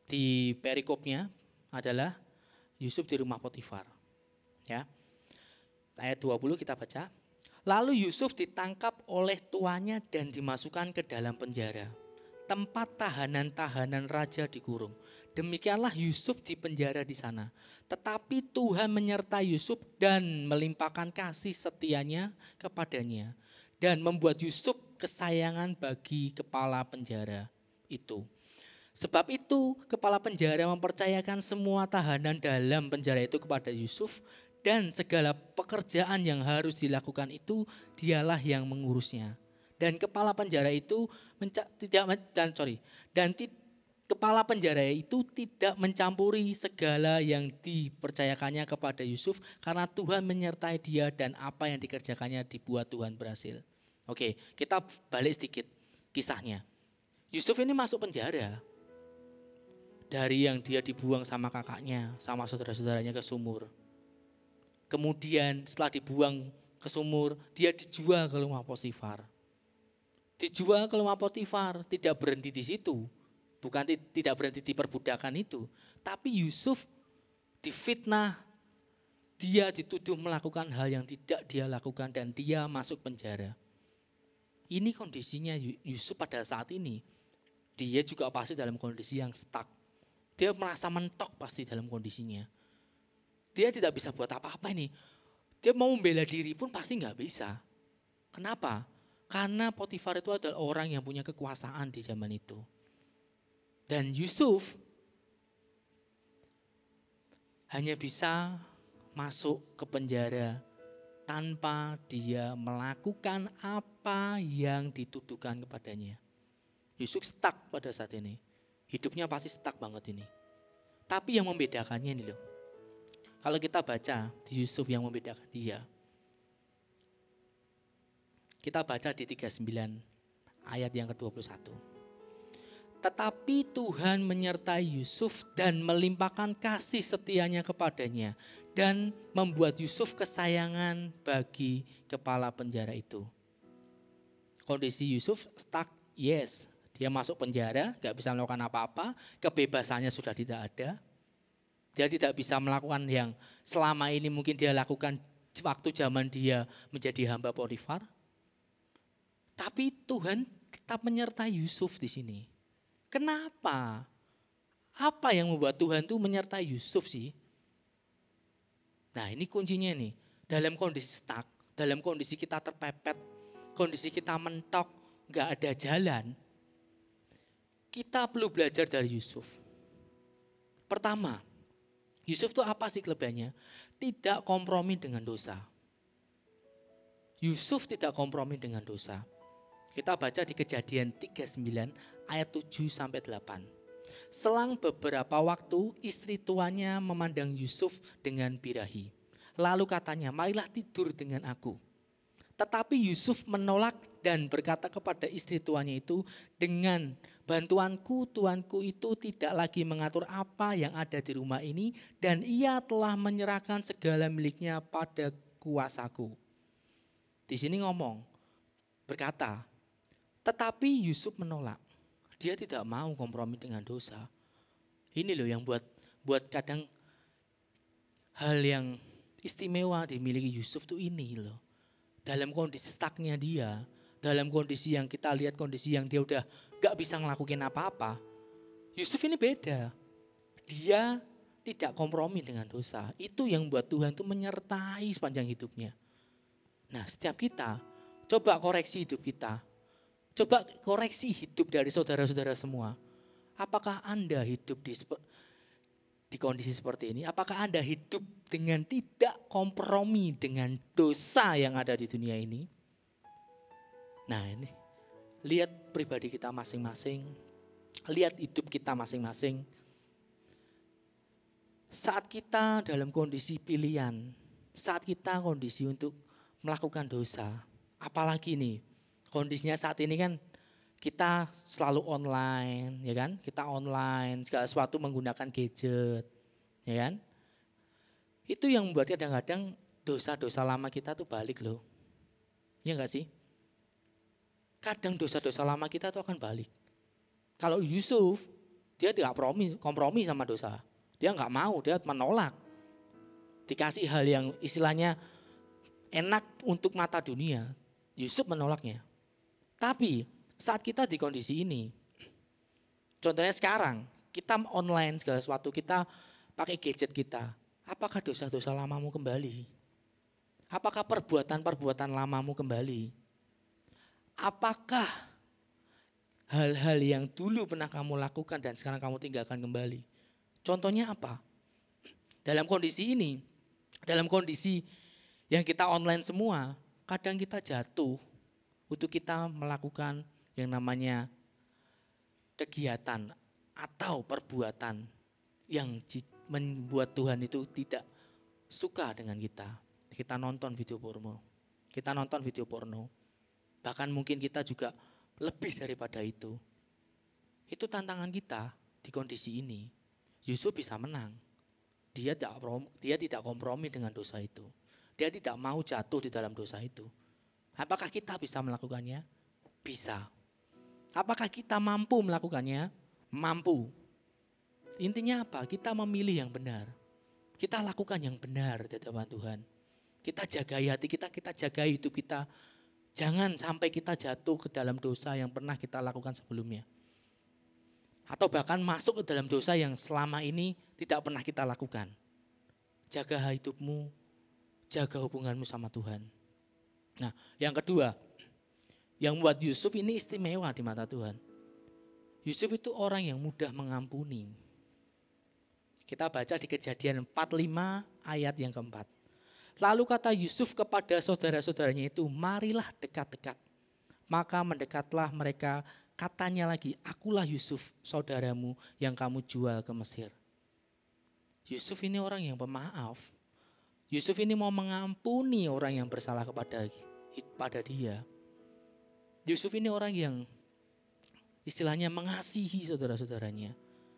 Speaker 3: Di perikopnya adalah Yusuf di rumah Potifar. Ya. Ayat 20 kita baca. Lalu Yusuf ditangkap oleh tuannya dan dimasukkan ke dalam penjara, tempat tahanan-tahanan raja dikurung. Demikianlah Yusuf di penjara di sana. Tetapi Tuhan menyertai Yusuf dan melimpahkan kasih setianya kepadanya. Dan membuat Yusuf kesayangan bagi kepala penjara itu. Sebab itu kepala penjara mempercayakan semua tahanan dalam penjara itu kepada Yusuf. Dan segala pekerjaan yang harus dilakukan itu dialah yang mengurusnya. Dan kepala penjara itu kepala penjara itu tidak mencampuri segala yang dipercayakannya kepada Yusuf karena Tuhan menyertai dia dan apa yang dikerjakannya dibuat Tuhan berhasil. Oke, kita balik sedikit kisahnya. Yusuf ini masuk penjara dari yang dia dibuang sama kakaknya, sama saudara-saudaranya ke sumur. Kemudian setelah dibuang ke sumur, dia dijual ke rumah Potifar. Dijual ke rumah Potifar, tidak berhenti di situ. Bukan tidak berhenti di perbudakan itu. Tapi Yusuf difitnah, dia dituduh melakukan hal yang tidak dia lakukan dan dia masuk penjara. Ini kondisinya Yusuf pada saat ini. Dia juga pasti dalam kondisi yang stuck. Dia merasa mentok pasti dalam kondisinya. Dia tidak bisa buat apa-apa ini. Dia mau membela diri pun pasti nggak bisa. Kenapa? Karena Potifar itu adalah orang yang punya kekuasaan di zaman itu. Dan Yusuf hanya bisa masuk ke penjara tanpa dia melakukan apa yang dituduhkan kepadanya. Yusuf stuck pada saat ini. Hidupnya pasti stuck banget ini. Tapi yang membedakannya ini loh. Kalau kita baca di Yusuf yang membedakan dia. Kita baca di 39 ayat yang ke-21. Tetapi Tuhan menyertai Yusuf dan melimpahkan kasih setianya kepadanya. Dan membuat Yusuf kesayangan bagi kepala penjara itu. Kondisi Yusuf stuck, yes. Dia masuk penjara, gak bisa melakukan apa-apa. Kebebasannya sudah tidak ada. Dia tidak bisa melakukan yang selama ini mungkin dia lakukan waktu zaman dia menjadi hamba Potifar. Tapi Tuhan tetap menyertai Yusuf di sini. Kenapa? Apa yang membuat Tuhan itu menyertai Yusuf sih? Nah ini kuncinya nih. Dalam kondisi stuck, dalam kondisi kita terpepet, kondisi kita mentok, gak ada jalan. Kita perlu belajar dari Yusuf. Pertama, Yusuf itu apa sih kelebihannya? Tidak kompromi dengan dosa. Yusuf tidak kompromi dengan dosa. Kita baca di Kejadian 39 ayat 7-8. Selang beberapa waktu istri tuannya memandang Yusuf dengan birahi. Lalu katanya, marilah tidur dengan aku. Tetapi Yusuf menolak dan berkata kepada istri tuannya itu, dengan bantuanku tuanku itu tidak lagi mengatur apa yang ada di rumah ini, dan ia telah menyerahkan segala miliknya pada kuasaku. Di sini ngomong, berkata, tetapi Yusuf menolak. Dia tidak mau kompromi dengan dosa. Ini loh yang buat kadang hal yang istimewa dimiliki Yusuf tuh ini loh. Dalam kondisi stucknya dia, dalam kondisi yang kita lihat kondisi yang dia udah gak bisa ngelakuin apa-apa. Yusuf ini beda. Dia tidak kompromi dengan dosa. Itu yang buat Tuhan tuh menyertai sepanjang hidupnya. Nah setiap kita coba koreksi hidup kita. Coba koreksi hidup dari saudara-saudara semua. Apakah Anda hidup di kondisi seperti ini? Apakah Anda hidup dengan tidak kompromi dengan dosa yang ada di dunia ini? Nah ini, lihat pribadi kita masing-masing. Lihat hidup kita masing-masing. Saat kita dalam kondisi pilihan, saat kita kondisi untuk melakukan dosa, apalagi nih, kondisinya saat ini kan kita selalu online, ya kan? Kita online, segala sesuatu menggunakan gadget, ya kan? Itu yang membuat kadang-kadang dosa-dosa lama kita tuh balik loh. Ya enggak sih? Kadang dosa-dosa lama kita tuh akan balik. Kalau Yusuf, dia tidak kompromi sama dosa. Dia enggak mau, dia menolak. Dikasih hal yang istilahnya enak untuk mata dunia, Yusuf menolaknya. Tapi saat kita di kondisi ini, contohnya sekarang, kita online segala sesuatu, kita pakai gadget kita. Apakah dosa-dosa lamamu kembali? Apakah perbuatan-perbuatan lamamu kembali? Apakah hal-hal yang dulu pernah kamu lakukan dan sekarang kamu tinggalkan kembali? Contohnya apa? Dalam kondisi ini, dalam kondisi yang kita online semua, kadang kita jatuh untuk kita melakukan yang namanya kegiatan atau perbuatan yang membuat Tuhan itu tidak suka dengan kita. Kita nonton video porno. Bahkan mungkin kita juga lebih daripada itu. Itu tantangan kita di kondisi ini. Yusuf bisa menang. Dia tidak kompromi dengan dosa itu. Dia tidak mau jatuh di dalam dosa itu. Apakah kita bisa melakukannya? Bisa. Apakah kita mampu melakukannya? Mampu. Intinya apa? Kita memilih yang benar. Kita lakukan yang benar di hadapan Tuhan. Kita jagai hati kita jagai hidup kita. Jangan sampai kita jatuh ke dalam dosa yang pernah kita lakukan sebelumnya. Atau bahkan masuk ke dalam dosa yang selama ini tidak pernah kita lakukan. Jaga hidupmu, jaga hubunganmu sama Tuhan. Nah, yang kedua, yang membuat Yusuf ini istimewa di mata Tuhan. Yusuf itu orang yang mudah mengampuni. Kita baca di Kejadian 45 ayat yang keempat. Lalu kata Yusuf kepada saudara-saudaranya itu, marilah dekat-dekat. Maka mendekatlah mereka, katanya lagi, akulah Yusuf saudaramu yang kamu jual ke Mesir. Yusuf ini orang yang pemaaf. Yusuf ini mau mengampuni orang yang bersalah kepada dia. Yusuf ini orang yang istilahnya mengasihi saudara-saudaranya.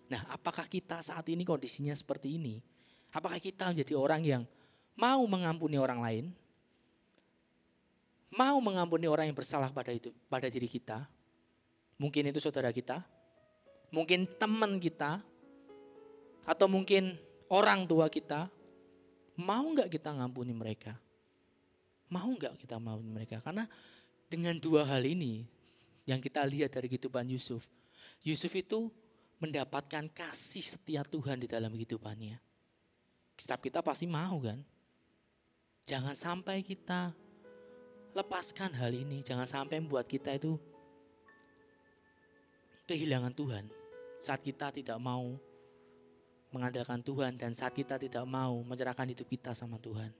Speaker 3: Nah, apakah kita saat ini kondisinya seperti ini? Apakah kita menjadi orang yang mau mengampuni orang lain? Mau mengampuni orang yang bersalah pada diri kita? Mungkin itu saudara kita, mungkin teman kita, atau mungkin orang tua kita. Mau enggak kita ngampuni mereka? Mau enggak kita mengampuni mereka? Karena dengan dua hal ini yang kita lihat dari kehidupan Yusuf. Yusuf itu mendapatkan kasih setia Tuhan di dalam kehidupannya. Setiap kita pasti mau kan? Jangan sampai kita lepaskan hal ini. Jangan sampai membuat kita itu kehilangan Tuhan. Saat kita tidak mau mengandalkan Tuhan dan saat kita tidak mau menyerahkan hidup kita sama Tuhan.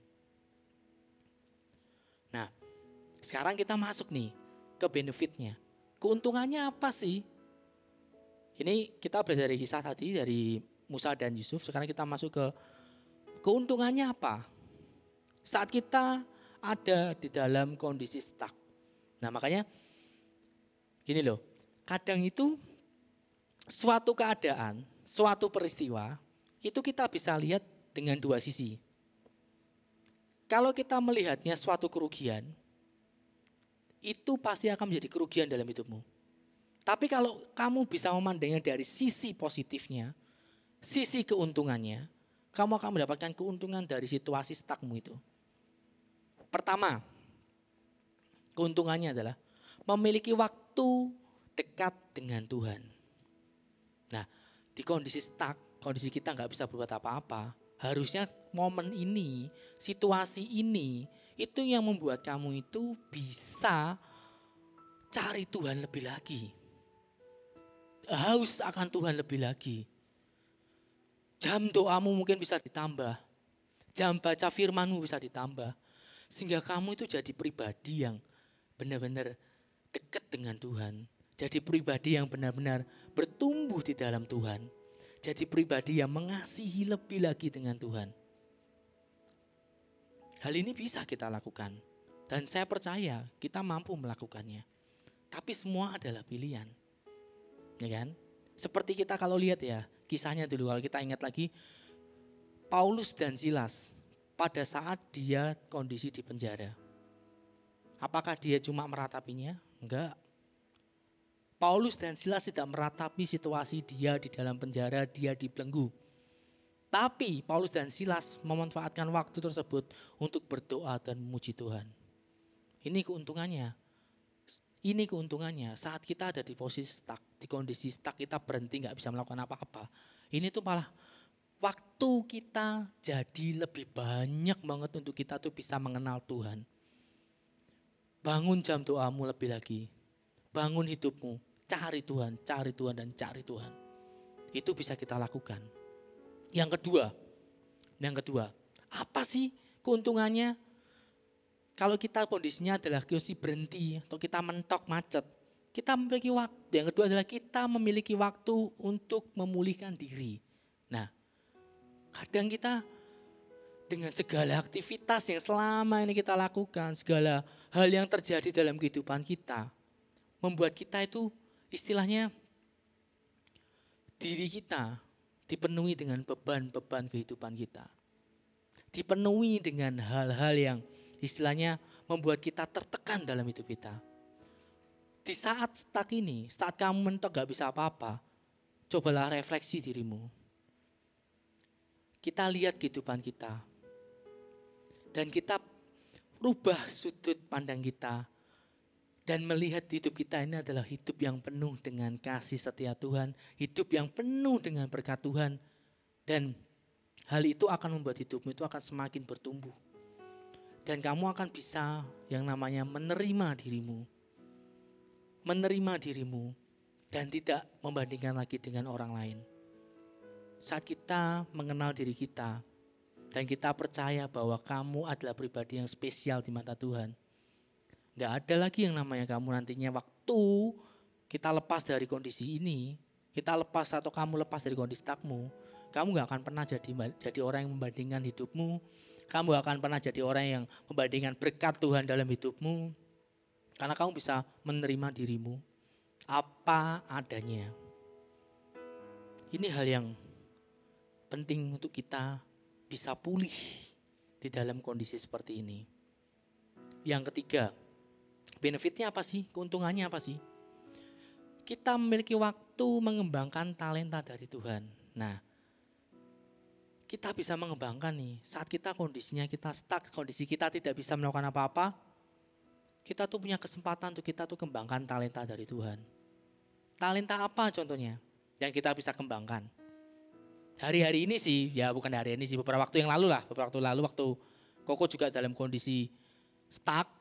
Speaker 3: Nah, sekarang kita masuk nih ke benefitnya. Keuntungannya apa sih? Ini kita belajar dari kisah tadi dari Musa dan Yusuf. Sekarang kita masuk ke keuntungannya apa? Saat kita ada di dalam kondisi stuck. Nah makanya gini loh. Kadang itu suatu keadaan, suatu peristiwa itu kita bisa lihat dengan dua sisi. Kalau kita melihatnya suatu kerugian, itu pasti akan menjadi kerugian dalam hidupmu. Tapi kalau kamu bisa memandangnya dari sisi positifnya, sisi keuntungannya, kamu akan mendapatkan keuntungan dari situasi stuckmu itu. Pertama, keuntungannya adalah memiliki waktu dekat dengan Tuhan. Nah, di kondisi stuck, kondisi kita nggak bisa berbuat apa-apa, harusnya momen ini, situasi ini, itu yang membuat kamu itu bisa cari Tuhan lebih lagi. Haus akan Tuhan lebih lagi. Jam doamu mungkin bisa ditambah. Jam baca firmanmu bisa ditambah. Sehingga kamu itu jadi pribadi yang benar-benar dekat dengan Tuhan. Jadi pribadi yang benar-benar bertumbuh di dalam Tuhan. Jadi pribadi yang mengasihi lebih lagi dengan Tuhan. Hal ini bisa kita lakukan. Dan saya percaya kita mampu melakukannya. Tapi semua adalah pilihan. Ya kan? Seperti kita kalau lihat ya, kisahnya dulu kalau kita ingat lagi, Paulus dan Silas pada saat dia kondisi di penjara. Apakah dia cuma meratapinya? Enggak. Paulus dan Silas tidak meratapi situasi dia di dalam penjara, dia dibelenggu. Tapi Paulus dan Silas memanfaatkan waktu tersebut untuk berdoa dan memuji Tuhan. Ini keuntungannya. Ini keuntungannya saat kita ada di posisi stuck, di kondisi stuck kita berhenti gak bisa melakukan apa-apa. Ini tuh malah waktu kita jadi lebih banyak banget untuk kita tuh bisa mengenal Tuhan. Bangun jam doamu lebih lagi. Bangun hidupmu, cari Tuhan dan cari Tuhan. Itu bisa kita lakukan. Yang kedua, apa sih keuntungannya? Kalau kita kondisinya adalah kondisi berhenti atau kita mentok macet, kita memiliki waktu. Yang kedua adalah kita memiliki waktu untuk memulihkan diri. Nah, kadang kita dengan segala aktivitas yang selama ini kita lakukan, segala hal yang terjadi dalam kehidupan kita, membuat kita itu istilahnya diri kita dipenuhi dengan beban-beban kehidupan kita. Dipenuhi dengan hal-hal yang istilahnya membuat kita tertekan dalam hidup kita. Di saat stuck ini, saat kamu mentok gak bisa apa-apa, cobalah refleksi dirimu. Kita lihat kehidupan kita. Dan kita rubah sudut pandang kita. Dan melihat hidup kita ini adalah hidup yang penuh dengan kasih setia Tuhan. Hidup yang penuh dengan berkat Tuhan. Dan hal itu akan membuat hidupmu itu akan semakin bertumbuh. Dan kamu akan bisa yang namanya menerima dirimu. Menerima dirimu dan tidak membandingkan lagi dengan orang lain. saat kita mengenal diri kita dan kita percaya bahwa kamu adalah pribadi yang spesial di mata Tuhan. Nggak ada lagi yang namanya kamu nantinya waktu kita lepas dari kondisi ini, kita lepas atau kamu lepas dari kondisi stuckmu, kamu gak akan pernah jadi orang yang membandingkan hidupmu, kamu gak akan pernah jadi orang yang membandingkan berkat Tuhan dalam hidupmu, karena kamu bisa menerima dirimu apa adanya. Ini hal yang penting untuk kita bisa pulih di dalam kondisi seperti ini. Yang ketiga, benefitnya apa sih? Keuntungannya apa sih? Kita memiliki waktu mengembangkan talenta dari Tuhan. Nah, kita bisa mengembangkan nih, saat kita kondisinya kita stuck, kondisi kita tidak bisa melakukan apa-apa, kita tuh punya kesempatan untuk kita tuh kembangkan talenta dari Tuhan. Talenta apa contohnya yang kita bisa kembangkan? Hari-hari ini sih, ya bukan hari ini sih, beberapa waktu yang lalu lah, waktu Koko juga dalam kondisi stuck,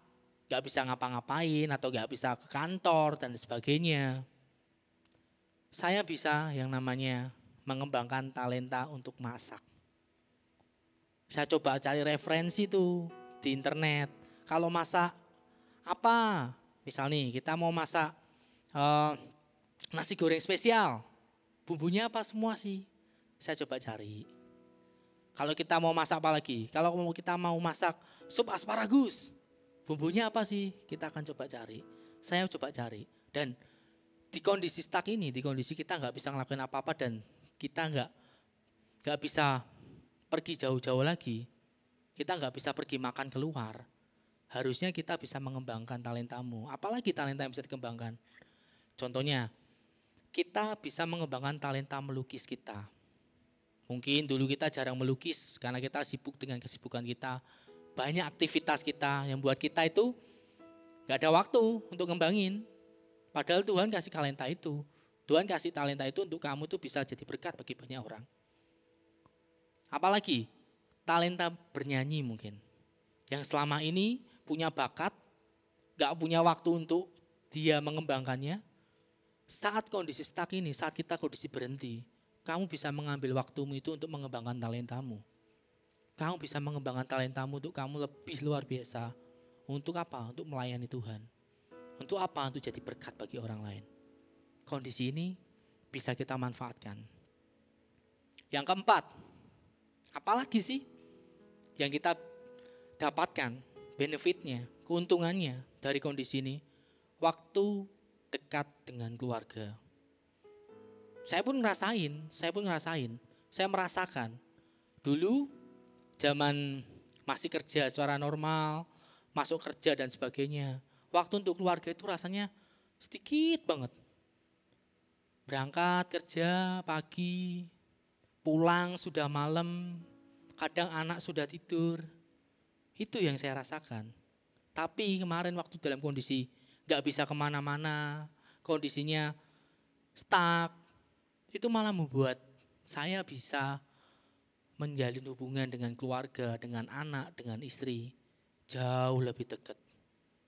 Speaker 3: gak bisa ngapa-ngapain atau gak bisa ke kantor dan sebagainya. Saya bisa yang namanya mengembangkan talenta untuk masak. Saya coba cari referensi tuh di internet. Kalau masak apa? Misal nih kita mau masak nasi goreng spesial. Bumbunya apa semua sih? Saya coba cari. Kalau kita mau masak apa lagi? Kalau kita mau masak sup asparagus. Bumbunya apa sih? Kita akan coba cari. Saya coba cari. Dan di kondisi stuck ini, di kondisi kita nggak bisa ngelakuin apa-apa dan kita nggak bisa pergi jauh-jauh lagi, kita nggak bisa pergi makan keluar. Harusnya kita bisa mengembangkan talentamu. Apalagi talenta yang bisa dikembangkan. Contohnya, kita bisa mengembangkan talenta melukis kita. Mungkin dulu kita jarang melukis karena kita sibuk dengan kesibukan kita. Banyak aktivitas kita yang buat kita itu nggak ada waktu untuk ngembangin. Padahal Tuhan kasih talenta itu. Tuhan kasih talenta itu untuk kamu tuh bisa jadi berkat bagi banyak orang. Apalagi talenta bernyanyi mungkin. Yang selama ini punya bakat, gak punya waktu untuk dia mengembangkannya. Saat kondisi stuck ini, saat kita kondisi berhenti, kamu bisa mengambil waktumu itu untuk mengembangkan talentamu. Kamu bisa mengembangkan talentamu untuk kamu lebih luar biasa. Untuk apa? Untuk melayani Tuhan. Untuk apa? Untuk jadi berkat bagi orang lain. Kondisi ini bisa kita manfaatkan. Yang keempat, apalagi sih yang kita dapatkan benefitnya, keuntungannya dari kondisi ini? Waktu dekat dengan keluarga. Saya pun ngerasain, saya merasakan. Dulu zaman masih kerja secara normal, masuk kerja dan sebagainya. Waktu untuk keluarga itu rasanya sedikit banget. Berangkat kerja pagi, pulang sudah malam, kadang anak sudah tidur. Itu yang saya rasakan. Tapi kemarin waktu dalam kondisi gak bisa kemana-mana, kondisinya stuck, itu malah membuat saya bisa menjalin hubungan dengan keluarga, dengan anak, dengan istri jauh lebih dekat.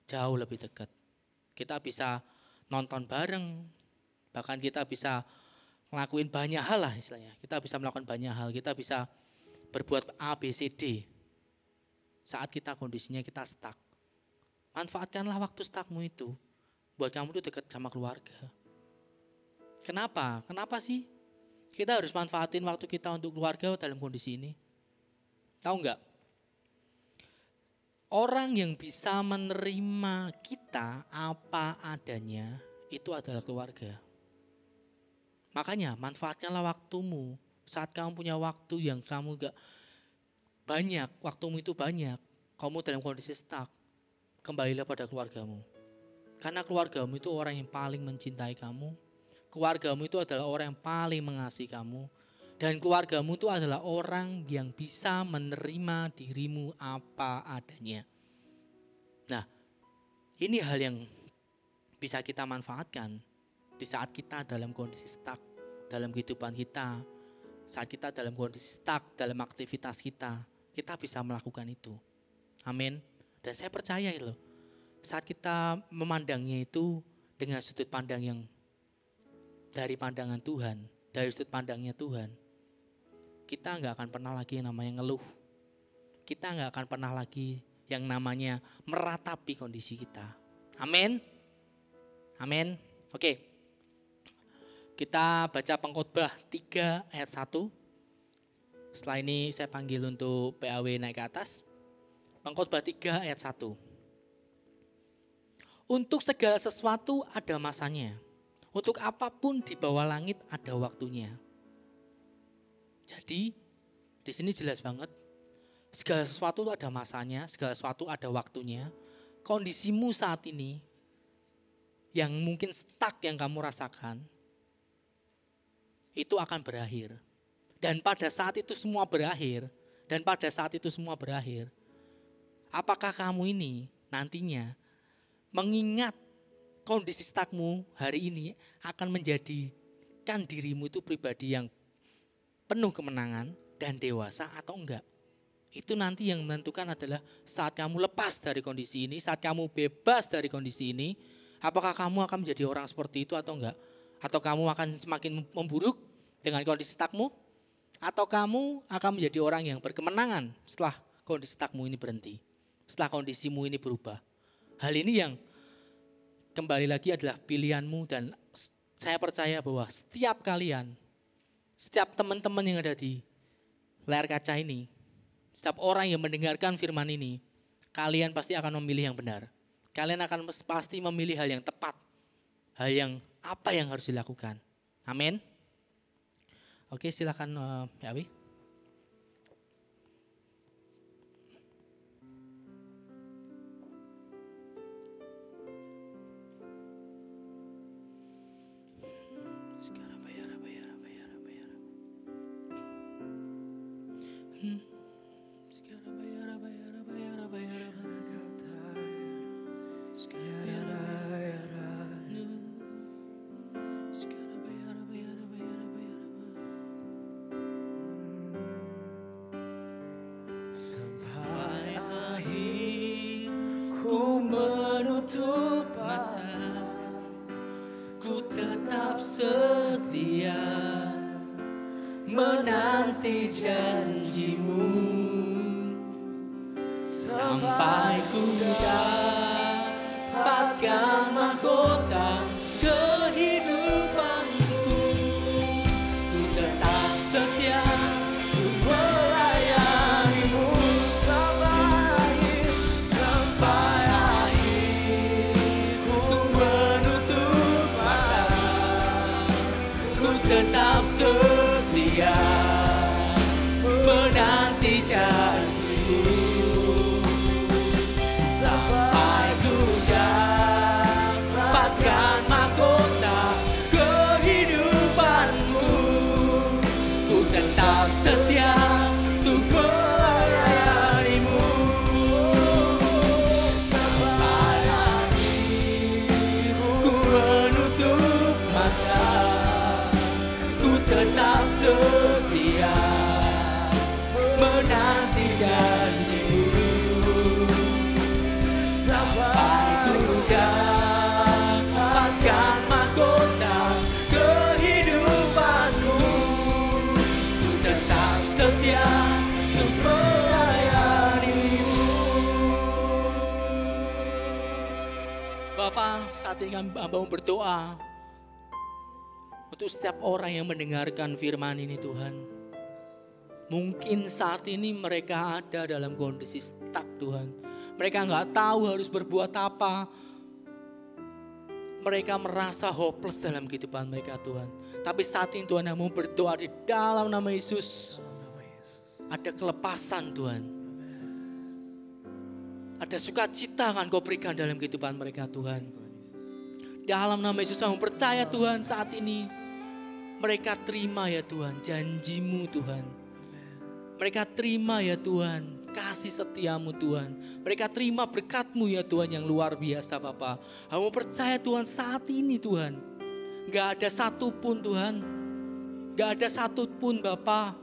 Speaker 3: Jauh lebih dekat. Kita bisa nonton bareng, bahkan kita bisa ngelakuin banyak hal lah istilahnya. Kita bisa melakukan banyak hal, kita bisa berbuat A, B, C, D. Saat kita kondisinya kita stuck. Manfaatkanlah waktu stuckmu itu, buat kamu tuh dekat sama keluarga. Kenapa? Kenapa sih kita harus manfaatin waktu kita untuk keluarga dalam kondisi ini? Tahu nggak? Orang yang bisa menerima kita apa adanya itu adalah keluarga. Makanya manfaatkanlah waktumu. Saat kamu punya waktu yang kamu gak banyak, waktumu itu banyak, kamu dalam kondisi stuck, kembalilah pada keluargamu. Karena keluargamu itu orang yang paling mencintai kamu. Keluargamu itu adalah orang yang paling mengasihi kamu. Dan keluargamu itu adalah orang yang bisa menerima dirimu apa adanya. Nah, ini hal yang bisa kita manfaatkan di saat kita dalam kondisi stuck dalam kehidupan kita. Saat kita dalam kondisi stuck dalam aktivitas kita bisa melakukan itu. Amin. Dan saya percaya loh, saat kita memandangnya itu dengan sudut pandang yang dari pandangan Tuhan, dari sudut pandangnya Tuhan, kita nggak akan pernah lagi yang namanya ngeluh. Kita nggak akan pernah lagi yang namanya meratapi kondisi kita. Amin. Amin. Oke. Kita baca Pengkhotbah 3 ayat 1. Setelah ini saya panggil untuk PAW naik ke atas. Pengkhotbah 3 ayat 1. Untuk segala sesuatu ada masanya. Untuk apapun di bawah langit ada waktunya. Jadi di sini jelas banget. Segala sesuatu itu ada masanya, segala sesuatu ada waktunya. Kondisimu saat ini yang mungkin stuck yang kamu rasakan itu akan berakhir. Dan pada saat itu semua berakhir, apakah kamu ini nantinya mengingat kondisi stuckmu hari ini akan menjadikan dirimu itu pribadi yang penuh kemenangan dan dewasa atau enggak? Itu nanti yang menentukan adalah saat kamu lepas dari kondisi ini, saat kamu bebas dari kondisi ini, apakah kamu akan menjadi orang seperti itu atau enggak? Atau kamu akan semakin memburuk dengan kondisi stuckmu? Atau kamu akan menjadi orang yang berkemenangan setelah kondisi stuckmu ini berhenti, setelah kondisimu ini berubah? Hal ini yang kembali lagi adalah pilihanmu, dan saya percaya bahwa setiap kalian, setiap teman-teman yang ada di layar kaca ini, setiap orang yang mendengarkan firman ini, kalian pasti akan memilih yang benar. Kalian akan pasti memilih hal yang tepat. Hal yang apa yang harus dilakukan. Amin. Oke, silakan Pak Awi.
Speaker 2: Sampai akhir ku menutup mata, ku tetap setia menanti janjimu, sampai ku dapatkan mahkota kehidupanku. Ku tetap setia untuk melayanimu sampai akhir ku menutup mata, ku tetap setia menanti janjimu, sampai ku dapatkan mahkota kehidupanku. Ku tetap setia untuk melayanimu sampai akhir ku menutup mata, ku tetap setia menanti janjimu, sampai ku dapatkan mahkota kehidupanku. Ku tetap setia untuk melayanimu.
Speaker 3: Bapak, saat ini kami mau berdoa untuk setiap orang yang mendengarkan firman ini Tuhan. Mungkin saat ini mereka ada dalam kondisi stuck Tuhan. Mereka nggak tahu harus berbuat apa. Mereka merasa hopeless dalam kehidupan mereka Tuhan. Tapi saat ini Tuhan mau berdoa di dalam nama Yesus. Ada kelepasan Tuhan. Ada sukacita akan Kau berikan dalam kehidupan mereka Tuhan. Dalam nama Yesus kami percaya Tuhan saat ini. Mereka terima ya Tuhan janji-Mu Tuhan. Mereka terima ya Tuhan kasih setiamu Tuhan. Mereka terima berkat-Mu ya Tuhan yang luar biasa Bapa. Kami percaya Tuhan saat ini Tuhan. Gak ada satupun Tuhan. Gak ada satupun Bapa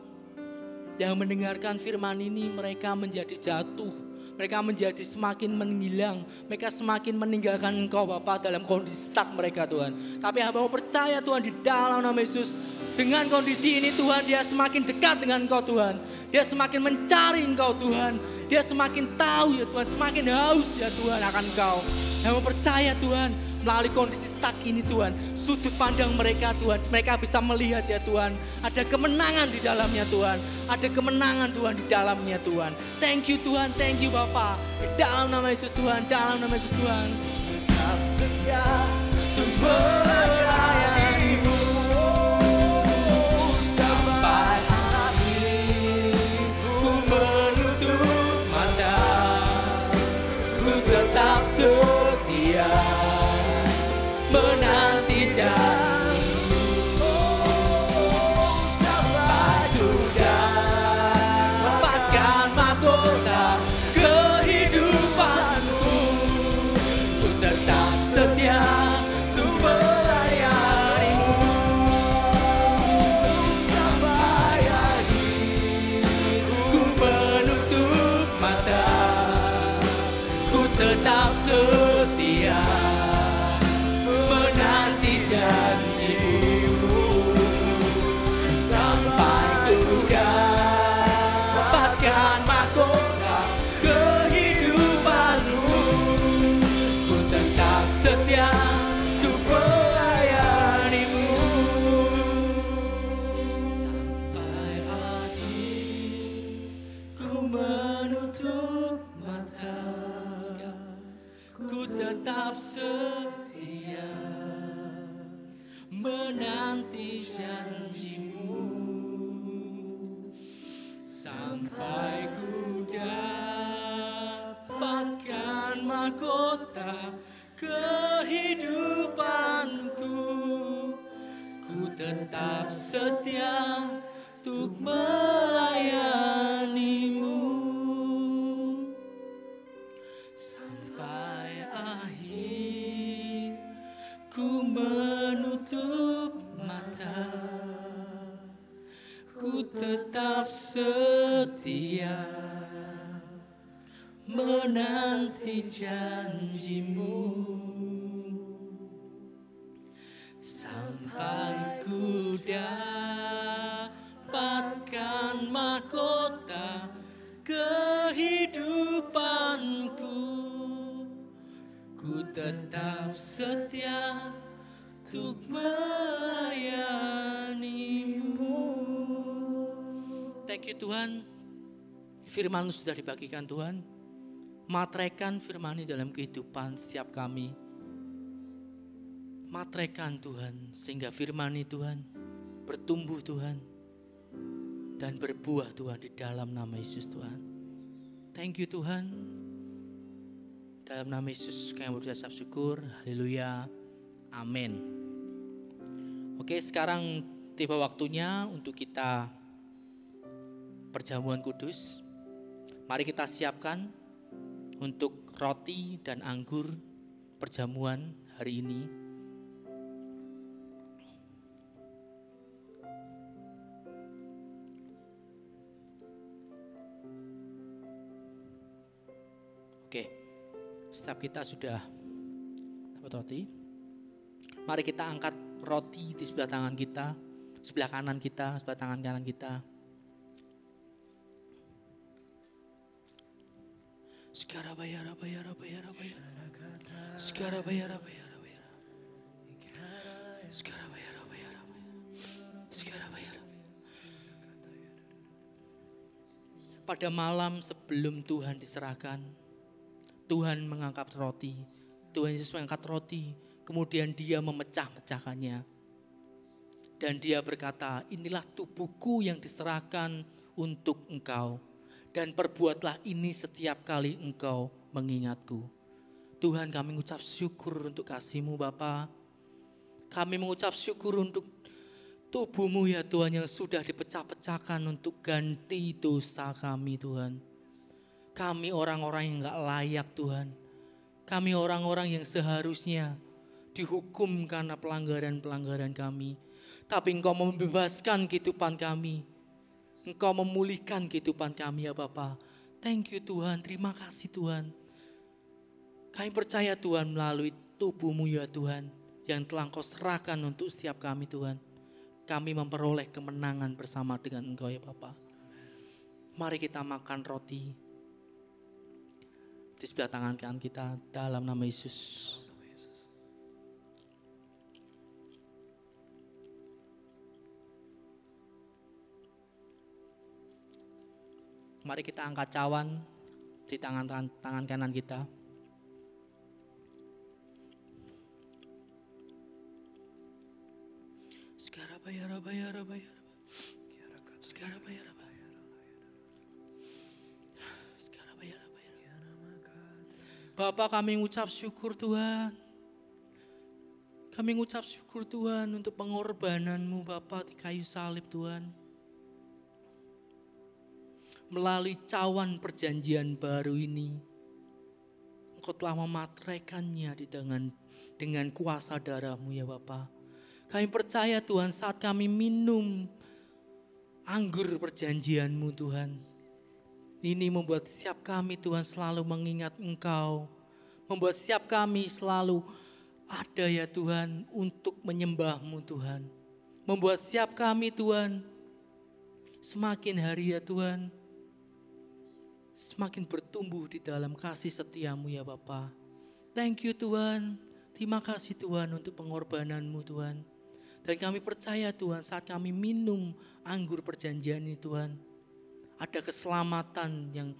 Speaker 3: yang mendengarkan firman ini mereka menjadi jatuh. Mereka menjadi semakin menghilang. Mereka semakin meninggalkan Engkau Bapa dalam kondisi stuck mereka Tuhan. Tapi hamba mau percaya Tuhan di dalam nama Yesus. Dengan kondisi ini Tuhan, dia semakin dekat dengan Engkau Tuhan. Dia semakin mencari Engkau Tuhan. Dia semakin tahu ya Tuhan, semakin haus ya Tuhan akan Engkau. Dan percaya Tuhan, melalui kondisi stuck ini Tuhan, sudut pandang mereka Tuhan, mereka bisa melihat ya Tuhan, ada kemenangan di dalamnya Tuhan. Ada kemenangan Tuhan di dalamnya Tuhan. Thank you Tuhan, thank you Bapa. Di dalam nama Yesus Tuhan, dalam nama Yesus Tuhan.
Speaker 2: Tetap setia untuk melayanimu sampai akhir.
Speaker 3: Ku menutup mata, ku tetap setia menanti janjimu sampai ku dapatkan mahkota kehidupanku. Ku tetap setia untuk melayanimu sampai akhir. Ku menutup mata, ku tetap setia menanti janjimu sampai ku dapatkan mahkota kehidupanmu. Ku tetap setia untuk melayanimu sampai akhir. Ku menutup mata, ku tetap setia menanti janjimu sampai ku dapatkan mahkota kehidupanku. Ku tetap setia untuk melayanimu sampai akhir. Ku menutup mata, ku tetap setia menanti janjimu sampai ku dapatkan mahkota kehidupanku. Ku tetap setia untuk melayanimu. Thank you Tuhan. Firman sudah dibagikan Tuhan. Materaikan firman ini dalam kehidupan setiap kami. Materaikan Tuhan, sehingga firman ini Tuhan bertumbuh Tuhan dan berbuah Tuhan di dalam nama Yesus Tuhan. Thank you Tuhan. Dalam nama Yesus kami berucap syukur. Haleluya. Amin. Oke, sekarang tiba waktunya untuk kita perjamuan kudus. Mari kita siapkan untuk roti dan anggur perjamuan hari ini. Oke, setiap kita sudah dapat roti. Mari kita angkat roti di sebelah tangan kita, sebelah kanan kita, sebelah tangan kanan kita. Sekarang bayar. Sekarang bayar. Sekarang bayar. Sekarang bayar. Pada malam sebelum Tuhan diserahkan, Tuhan mengangkat roti. Tuhan Yesus mengangkat roti, kemudian dia memecah-mecahkannya. Dan dia berkata, inilah tubuhku yang diserahkan untuk engkau. Dan perbuatlah ini setiap kali engkau mengingatku. Tuhan, kami mengucap syukur untuk kasih-Mu Bapa. Kami mengucap syukur untuk tubuh-Mu ya Tuhan yang sudah dipecah-pecahkan untuk ganti dosa kami Tuhan. Kami orang-orang yang gak layak Tuhan. Kami orang-orang yang seharusnya dihukum karena pelanggaran-pelanggaran kami. Tapi Engkau membebaskan kehidupan kami. Engkau memulihkan kehidupan kami ya Bapa. Thank you Tuhan, terima kasih Tuhan. Kami percaya Tuhan melalui tubuh-Mu ya Tuhan, yang telah Engkau serahkan untuk setiap kami Tuhan. kami memperoleh kemenangan bersama dengan Engkau ya Bapa. Mari kita makan roti di sebelah tangan kanan kita dalam nama Yesus. Mari kita angkat cawan di tangan kanan kita. Bapak, kami mengucap syukur Tuhan. Kami mengucap syukur Tuhan untuk pengorbanan-Mu Bapak di kayu salib Tuhan. Melalui cawan perjanjian baru ini, Engkau telah memateraikannya dengan kuasa darah-Mu ya Bapa. Kami percaya Tuhan saat kami minum anggur perjanjian-Mu Tuhan, ini membuat setiap kami Tuhan selalu mengingat Engkau. Membuat setiap kami selalu ada ya Tuhan untuk menyembah-Mu Tuhan. Membuat setiap kami Tuhan semakin hari ya Tuhan, semakin bertumbuh di dalam kasih setia-Mu ya Bapa. Thank you Tuhan. Terima kasih Tuhan untuk pengorbanan-Mu Tuhan. Dan kami percaya Tuhan saat kami minum anggur perjanjian ini Tuhan, ada keselamatan yang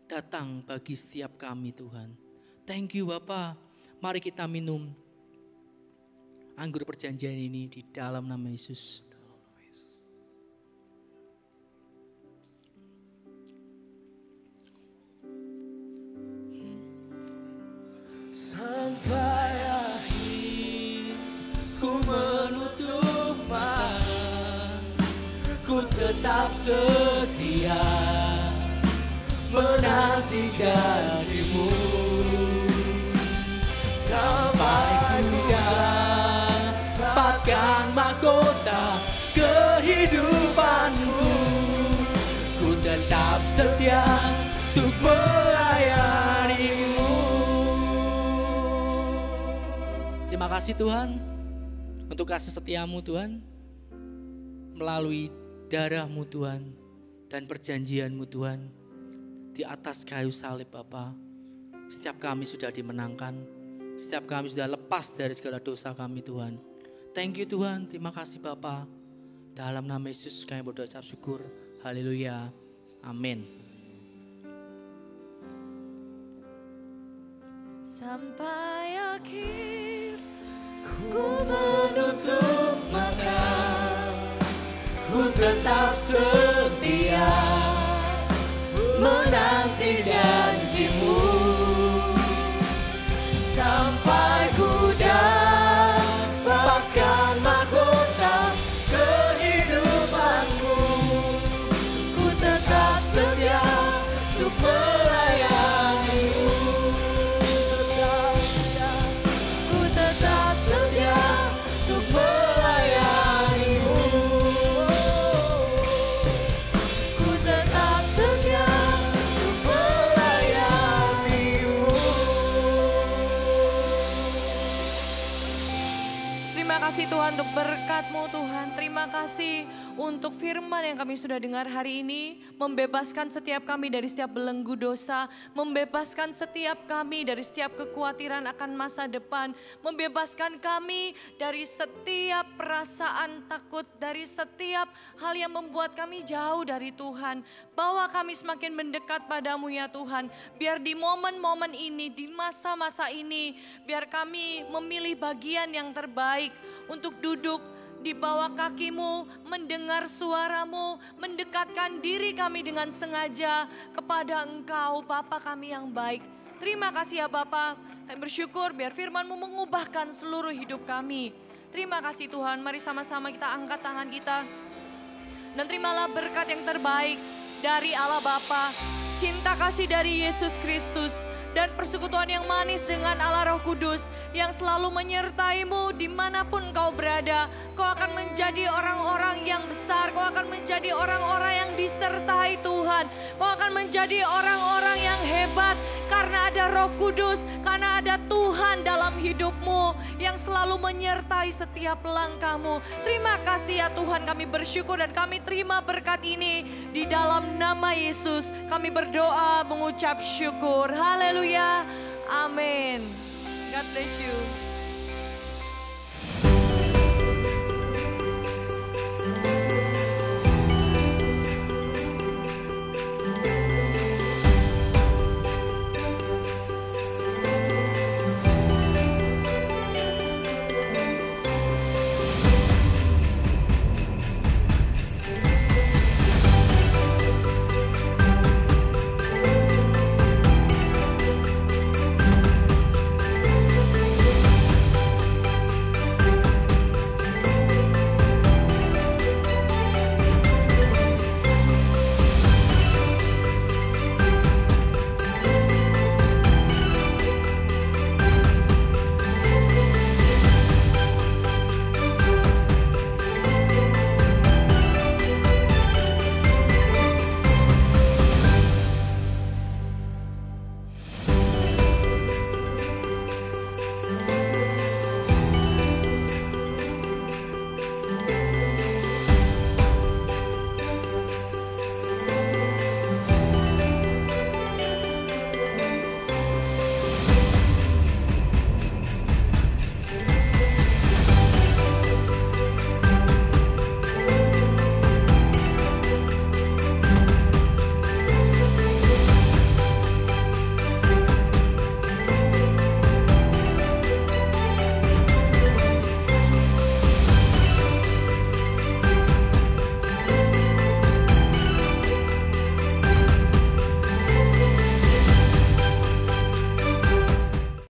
Speaker 3: datang bagi setiap kami Tuhan. Thank you Bapa. Mari kita minum anggur perjanjian ini di dalam nama Yesus.
Speaker 2: Sampai akhir ku menutup mata, ku tetap setia menanti janji-Mu. Sampai ku dapatkan mahkota kehidupanku, ku tetap setia untuk melayani-Mu.
Speaker 3: Terima kasih Tuhan untuk kasih setia-Mu Tuhan, melalui darah-Mu Tuhan dan perjanjian-Mu Tuhan di atas kayu salib Bapa. Setiap kami sudah dimenangkan, setiap kami sudah lepas dari segala dosa kami Tuhan. Thank you Tuhan, terima kasih Bapa. Dalam nama Yesus kami berdoa ucap syukur. Haleluya. Amin.
Speaker 4: Sampai akhir
Speaker 2: Ku menutup mata, ku tetap setia menanti janji-Mu. Sampai ku dapatkan mahkota kehidupanku, ku tetap setia untuk melayani-Mu. Ku tetap setia untuk melayani-Mu. Ku tetap setia untuk melayani-Mu.
Speaker 4: Terima kasih Tuhan untuk berkat-Mu Tuhan. Terima kasih untuk firman yang kami sudah dengar hari ini. Membebaskan setiap kami dari setiap belenggu dosa. Membebaskan setiap kami dari setiap kekhawatiran akan masa depan. Membebaskan kami dari setiap perasaan takut. Dari setiap hal yang membuat kami jauh dari Tuhan. Bawa kami semakin mendekat padamu ya Tuhan. Biar di momen-momen ini, di masa-masa ini, biar kami memilih bagian yang terbaik untuk duduk di bawah kaki-Mu, mendengar suara-Mu, mendekatkan diri kami dengan sengaja kepada Engkau, Bapa kami yang baik. Terima kasih ya Bapa, kami bersyukur biar firman-Mu mengubahkan seluruh hidup kami. Terima kasih Tuhan, mari sama-sama kita angkat tangan kita. Dan terimalah berkat yang terbaik dari Allah Bapa, cinta kasih dari Yesus Kristus, dan persekutuan yang manis dengan Allah Roh Kudus yang selalu menyertai-Mu dimanapun kau berada. Kau akan menjadi orang-orang yang besar, kau akan menjadi orang-orang yang disertai menyertai Tuhan. Kau akan menjadi orang-orang yang hebat karena ada Roh Kudus, karena ada Tuhan dalam hidupmu yang selalu menyertai setiap langkahmu. Terima kasih ya Tuhan, kami bersyukur dan kami terima berkat ini di dalam nama Yesus. Kami berdoa mengucap syukur. Haleluya. Amin. God bless you.